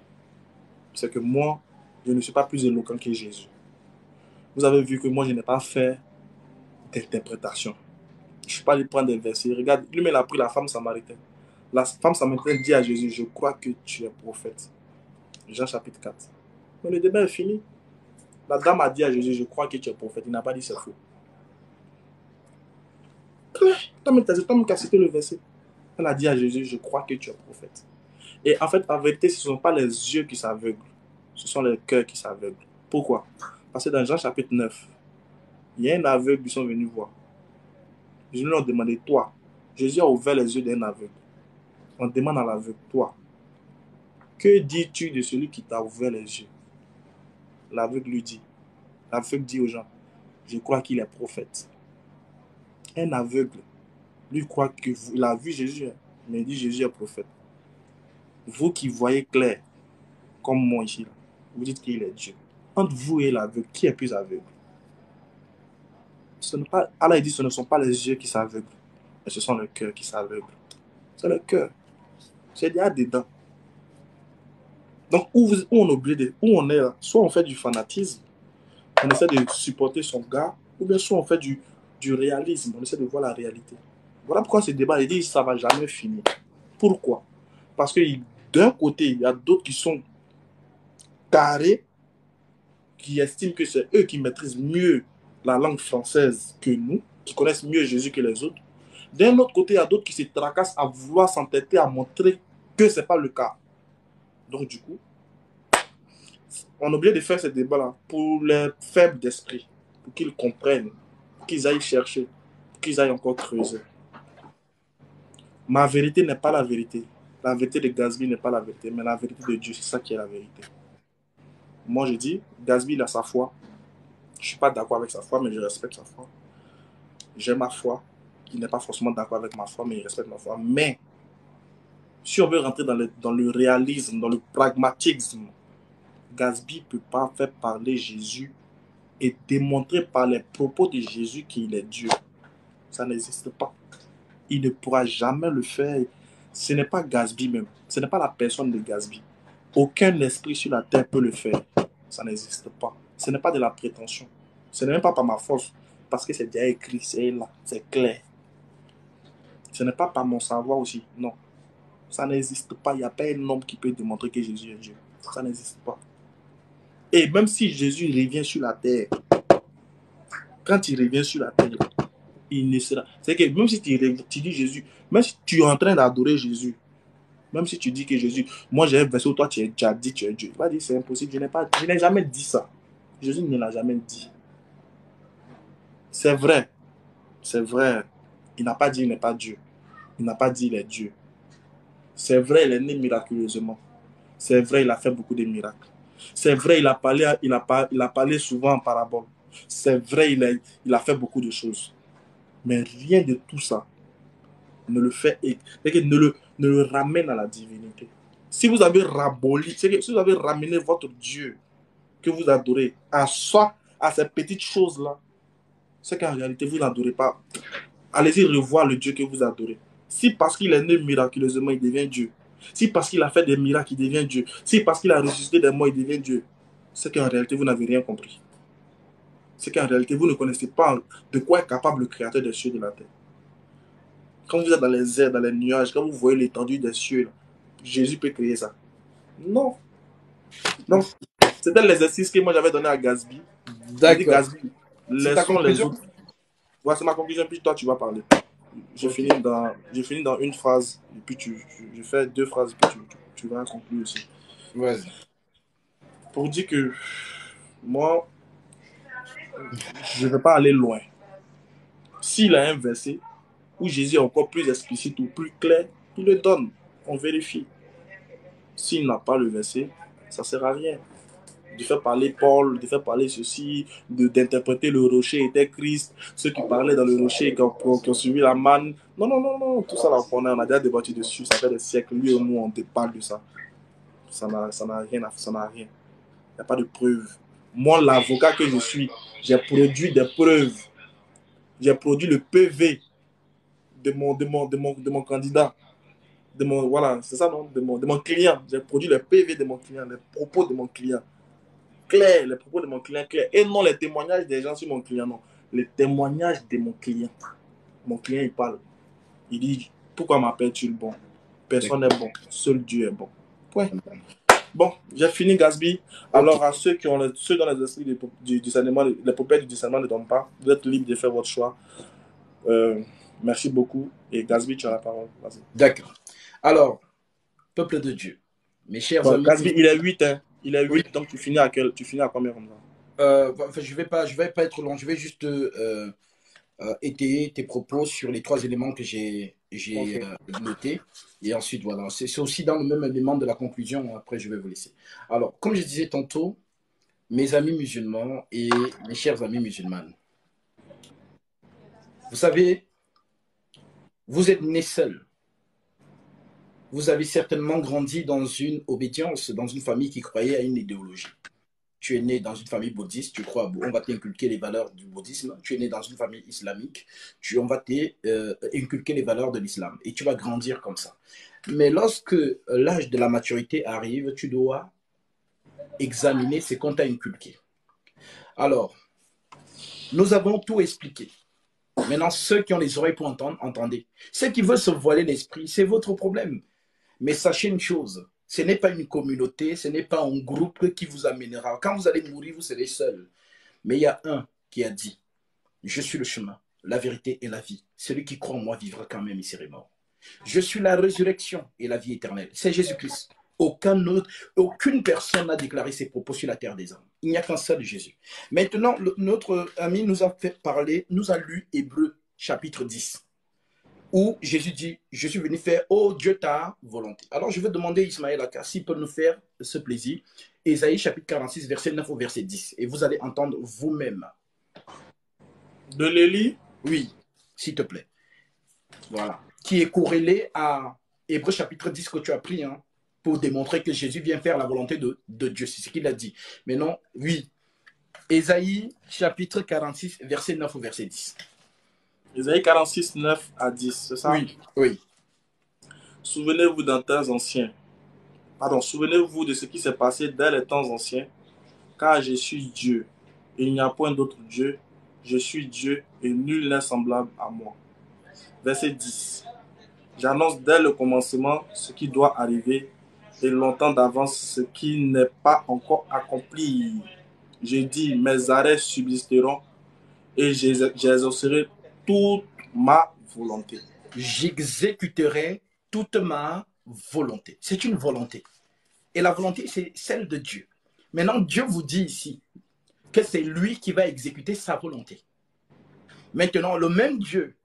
c'est que moi, je ne suis pas plus éloquent que Jésus. Vous avez vu que moi, je n'ai pas fait d'interprétation. Je ne suis pas allé prendre des versets. Regarde, lui-même, il a pris la femme samaritaine. La femme samaritaine dit à Jésus, je crois que tu es prophète. Jean chapitre 4. Mais le débat est fini. La dame a dit à Jésus, je crois que tu es prophète. Il n'a pas dit c'est faux. Toi même qui as cité le verset. Elle a dit à Jésus, je crois que tu es prophète. Et en fait, en vérité, ce ne sont pas les yeux qui s'aveuglent. Ce sont les cœurs qui s'aveuglent. Pourquoi? Parce que dans Jean chapitre 9, il y a un aveugle qui sont venus voir. Jésus leur a demandé, toi, Jésus a ouvert les yeux d'un aveugle. On demande à l'aveugle, toi, que dis-tu de celui qui t'a ouvert les yeux? L'aveugle lui dit, l'aveugle dit aux gens, je crois qu'il est prophète. Un aveugle, lui croit qu'il a vu Jésus, mais il dit Jésus est prophète. Vous qui voyez clair, comme moi ici, vous dites qu'il est Dieu. Entre vous et l'aveugle, qui est plus aveugle? Allah dit ce ne sont pas les yeux qui s'aveuglent, mais ce sont les cœurs qui s'aveuglent. C'est le cœur. C'est déjà dedans. Donc, où on est obligé où on est là, soit on fait du fanatisme, on essaie de supporter son gars, ou bien soit on fait du réalisme, on essaie de voir la réalité. Voilà pourquoi ce débat, il dit ça ne va jamais finir. Pourquoi? Parce que d'un côté, il y a d'autres qui sont carrés, qui estiment que c'est eux qui maîtrisent mieux la langue française que nous, qui connaissent mieux Jésus que les autres. D'un autre côté, il y a d'autres qui se tracassent à vouloir s'entêter à montrer que ce n'est pas le cas. Donc du coup, On est obligé de faire ce débat-là pour les faibles d'esprit, pour qu'ils comprennent, pour qu'ils aillent chercher, pour qu'ils aillent encore creuser. Ma vérité n'est pas la vérité. La vérité de Gatsby n'est pas la vérité, mais la vérité de Dieu, c'est ça qui est la vérité. Moi, je dis, Gatsby, il a sa foi. Je ne suis pas d'accord avec sa foi, mais je respecte sa foi. J'ai ma foi. Il n'est pas forcément d'accord avec ma foi, mais il respecte ma foi. Mais, si on veut rentrer dans le réalisme, dans le pragmatisme, Gatsby ne peut pas faire parler Jésus et démontrer par les propos de Jésus qu'il est Dieu. Ça n'existe pas. Il ne pourra jamais le faire. Ce n'est pas Gatsby même. Ce n'est pas la personne de Gatsby. Aucun esprit sur la terre peut le faire. Ça n'existe pas. Ce n'est pas de la prétention. Ce n'est même pas par ma force. Parce que c'est déjà écrit, c'est là, c'est clair. Ce n'est pas par mon savoir aussi. Non. Ça n'existe pas. Il n'y a pas un homme qui peut démontrer que Jésus est Dieu. Ça n'existe pas. Et même si Jésus revient sur la terre, quand il revient sur la terre, il ne sera. C'est que même si tu dis Jésus, même si tu es en train d'adorer Jésus, même si tu dis que Jésus, moi j'ai un verset où toi tu as déjà dit tu es Dieu, il va dire c'est impossible, je n'ai jamais dit ça. Jésus ne l'a jamais dit. C'est vrai. C'est vrai. Il n'a pas dit il n'est pas Dieu. Il n'a pas dit il est Dieu. C'est vrai, il est né miraculeusement. C'est vrai, il a fait beaucoup de miracles. C'est vrai, il a parlé souvent en parabole. C'est vrai, il a fait beaucoup de choses. Mais rien de tout ça ne le fait, ne le ramène à la divinité. Si vous avez raboli, si vous avez ramené votre Dieu que vous adorez à ça, à ces petites choses-là, c'est qu'en réalité, vous n'adorez pas. Allez-y revoir le Dieu que vous adorez. Si parce qu'il est né miraculeusement, il devient Dieu. Si parce qu'il a fait des miracles, il devient Dieu. Si parce qu'il a ressuscité des morts, il devient Dieu. C'est qu'en réalité, vous n'avez rien compris. C'est qu'en réalité, vous ne connaissez pas de quoi est capable le Créateur des cieux et de la terre. Quand vous êtes dans les airs, dans les nuages, quand vous voyez l'étendue des cieux, là, Jésus peut créer ça. Non. Non. C'était l'exercice que moi j'avais donné à Gatsby. D'accord. Gatsby, laissons les autres. Voilà, c'est ma conclusion, puis toi tu vas parler. J'ai fini dans une phrase, et puis je fais deux phrases, puis tu vas conclure aussi. Vas-y. Pour dire que moi, je ne vais pas aller loin. S'il a un verset où Jésus est encore plus explicite ou plus clair, il le donne. On vérifie. S'il n'a pas le verset, ça ne sert à rien. De faire parler Paul, de faire parler ceci, d'interpréter le rocher était Christ, ceux qui parlaient dans le rocher, qui ont suivi la manne. Non, non, non, non, tout ça là, on a déjà débattu dessus, ça fait des siècles, lui et moi, on te parle de ça. Ça n'a rien, ça n'a rien. Il n'y a pas de preuves. Moi, l'avocat que je suis, j'ai produit des preuves. J'ai produit le PV de mon candidat. Voilà, c'est ça, non? De mon client. J'ai produit le PV de mon client, les propos de mon client. Clair, les propos de mon client clair. Et non les témoignages des gens sur mon client, non. Les témoignages de mon client. Mon client, il parle. Il dit, pourquoi m'appelles-tu le bon? Personne n'est bon. Seul Dieu est bon. Point. Bon, j'ai fini Gatsby. Alors, à ceux dans les esprits du discernement, les paupières du discernement ne dorment pas. Vous êtes libre de faire votre choix. Merci beaucoup. Et Gatsby, tu as la parole. Vas-y. D'accord. Alors, peuple de Dieu, mes chers amis. Gatsby, il est 8, hein. Il est 8, oui. Donc tu finis à combien comme ça? Enfin, je vais pas être long. Je vais juste étayer tes propos sur les 3 éléments que j'ai notés. Et ensuite, voilà. C'est aussi dans le même élément de la conclusion. Après, je vais vous laisser. Alors, comme je disais tantôt, mes amis musulmans et mes chers amis musulmanes, vous savez, vous êtes nés seuls. Vous avez certainement grandi dans une obédience, dans une famille qui croyait à une idéologie. Tu es né dans une famille bouddhiste, tu crois, on va t'inculquer les valeurs du bouddhisme. Tu es né dans une famille islamique, on va t'inculquer les valeurs de l'islam. Et tu vas grandir comme ça. Mais lorsque l'âge de la maturité arrive, tu dois examiner ce qu'on t'a inculqué. Alors, nous avons tout expliqué. Maintenant, ceux qui ont les oreilles pour entendre, entendez. Ceux qui veulent se voiler l'esprit, c'est votre problème. Mais sachez une chose, ce n'est pas une communauté, ce n'est pas un groupe qui vous amènera. Quand vous allez mourir, vous serez seul. Mais il y a un qui a dit, je suis le chemin, la vérité et la vie. Celui qui croit en moi vivra quand même, il serait mort. Je suis la résurrection et la vie éternelle. C'est Jésus-Christ. Aucune personne n'a déclaré ses propos sur la terre des hommes. Il n'y a qu'un seul Jésus. Maintenant, notre ami nous a fait parler, nous a lu Hébreux chapitre 10, où Jésus dit, je suis venu faire, oh Dieu, ta volonté. Alors je vais demander à Ismaël Aka s'il peut nous faire ce plaisir. Ésaïe chapitre 46, verset 9 au verset 10. Et vous allez entendre vous-même. De l'Élie? Oui, s'il te plaît. Voilà. Qui est corrélé à Hébreux chapitre 10 que tu as pris, hein, pour démontrer que Jésus vient faire la volonté de Dieu. C'est ce qu'il a dit. Mais non, oui. Ésaïe chapitre 46, verset 9 au verset 10. Ésaïe 46, 9 à 10, c'est ça? Oui, oui. Souvenez-vous d'un temps ancien. Pardon, souvenez-vous de ce qui s'est passé dès les temps anciens, car je suis Dieu, et il n'y a point d'autre Dieu. Je suis Dieu, et nul n'est semblable à moi. Verset 10. J'annonce dès le commencement ce qui doit arriver, et longtemps d'avance ce qui n'est pas encore accompli. Je dis, mes arrêts subsisteront, et j'exaucerai toute ma volonté. J'exécuterai toute ma volonté. C'est une volonté. Et la volonté, c'est celle de Dieu. Maintenant, Dieu vous dit ici que c'est lui qui va exécuter sa volonté. Maintenant, le même Dieu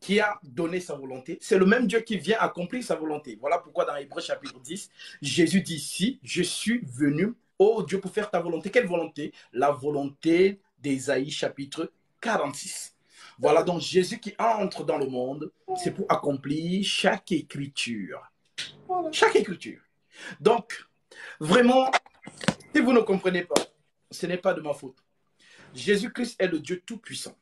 qui a donné sa volonté, c'est le même Dieu qui vient accomplir sa volonté. Voilà pourquoi dans Hébreux chapitre 10, Jésus dit ici, je suis venu, ô Dieu, pour faire ta volonté. Quelle volonté? La volonté d'Ésaïe chapitre 46. Voilà donc Jésus qui entre dans le monde, c'est pour accomplir chaque écriture. Chaque écriture. Donc, vraiment, si vous ne comprenez pas, ce n'est pas de ma faute. Jésus-Christ est le Dieu tout-puissant.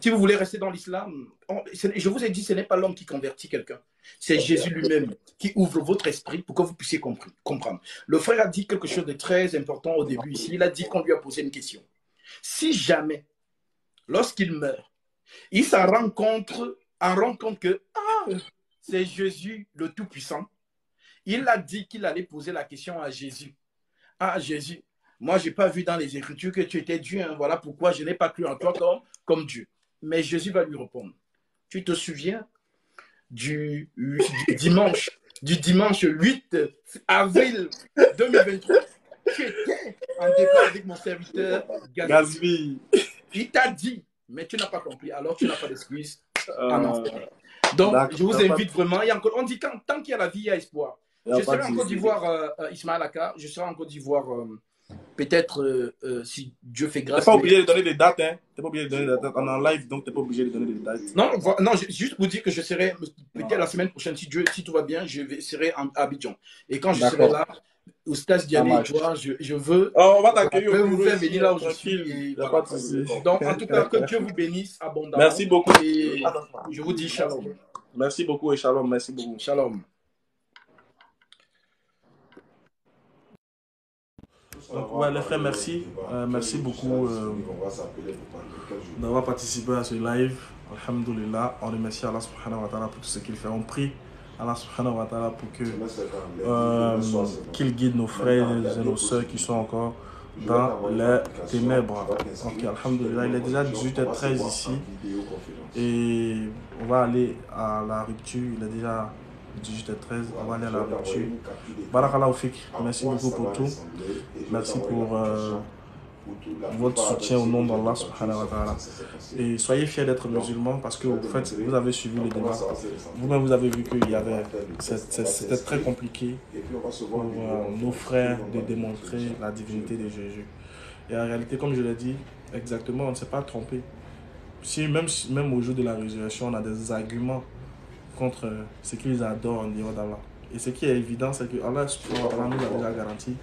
Si vous voulez rester dans l'islam, je vous ai dit, ce n'est pas l'homme qui convertit quelqu'un. C'est Jésus lui-même qui ouvre votre esprit pour que vous puissiez comprendre. Le frère a dit quelque chose de très important au début ici. Il a dit qu'on lui a posé une question. Si jamais, lorsqu'il meurt, il s'en rend compte que c'est Jésus le Tout-Puissant, il a dit qu'il allait poser la question à Jésus. Ah Jésus, moi je n'ai pas vu dans les Écritures que tu étais Dieu, hein. Voilà pourquoi je n'ai pas cru en toi comme Dieu. Mais Jésus va lui répondre. Tu te souviens du dimanche 8 avril 2023, tu étais en débat avec mon serviteur Gazvi. Il t'a dit, mais tu n'as pas compris, alors tu n'as pas d'excuse. Donc, je vous invite vraiment. On dit tant qu'il y a la vie, il y a espoir. Je serai en Côte d'Ivoire, Ismaël Aka, je serai en Côte d'Ivoire, peut-être si Dieu fait grâce. Tu n'es pas obligé de donner des dates, hein. Tu n'es pas obligé de donner des dates. On est en live, donc tu n'es pas obligé de donner des dates. Non, juste pour dire que je serai, peut-être la semaine prochaine, si tout va bien, je serai à Abidjan. Et quand je serai là, au Stade Diané, tu vois, je veux. On va t'accueillir. Je vais vous faire venir là où je suis. Voilà. Donc, en tout cas, que Dieu vous bénisse abondamment. Merci beaucoup. Et je vous dis shalom. Merci beaucoup et shalom. Merci beaucoup. Shalom. Donc, ouais, les frères, merci. Merci beaucoup d'avoir participé à ce live. Alhamdulillah. On remercie Allah subhanahu wa ta'ala pour tout ce qu'il fait. On prie Allah subhanahu wa ta'ala pour qu'il guide nos frères et nos soeurs qui sont encore dans les ténèbres. Donc, alhamdulillah, il est déjà 18h13 ici. Et on va aller à la rupture. Il est déjà 18h13, on va aller à la rupture. Barakallahu fik, merci beaucoup pour tout. Merci pour votre soutien au nom d'Allah subhanahu wa ta'ala. Et soyez fiers d'être musulmans parce que en fait, vous avez suivi le débat. Vous-même, vous avez vu qu'il y avait, c'était très compliqué pour nos frères de démontrer la divinité de Jésus. Et en réalité, comme je l'ai dit, exactement, on ne s'est pas trompé. Si même au jour de la résurrection, on a des arguments contre ce qu'ils adorent en dehors d'Allah. Et ce qui est évident, c'est que Allah nous a déjà garanti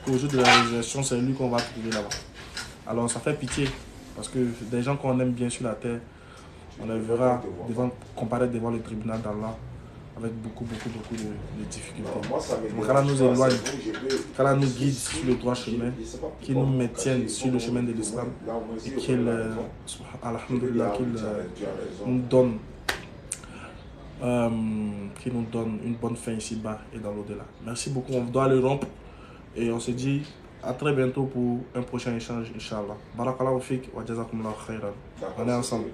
qu'au jour de la résurrection, c'est lui qu'on va trouver là-bas. Alors ça fait pitié, parce que des gens qu'on aime bien sur la terre, on les verra comparaître devant le tribunal d'Allah avec beaucoup de difficultés. Donc Allah nous éloigne, qu'Allah nous guide sur le droit chemin, qu'il nous maintienne sur le chemin de l'islam et qu'il nous donne une bonne fin ici-bas et dans l'au-delà. Merci beaucoup, on doit le rompre et on se dit à très bientôt pour un prochain échange, Inch'Allah. Barakallahu fik wa jazakumullahu khairan. On est ensemble.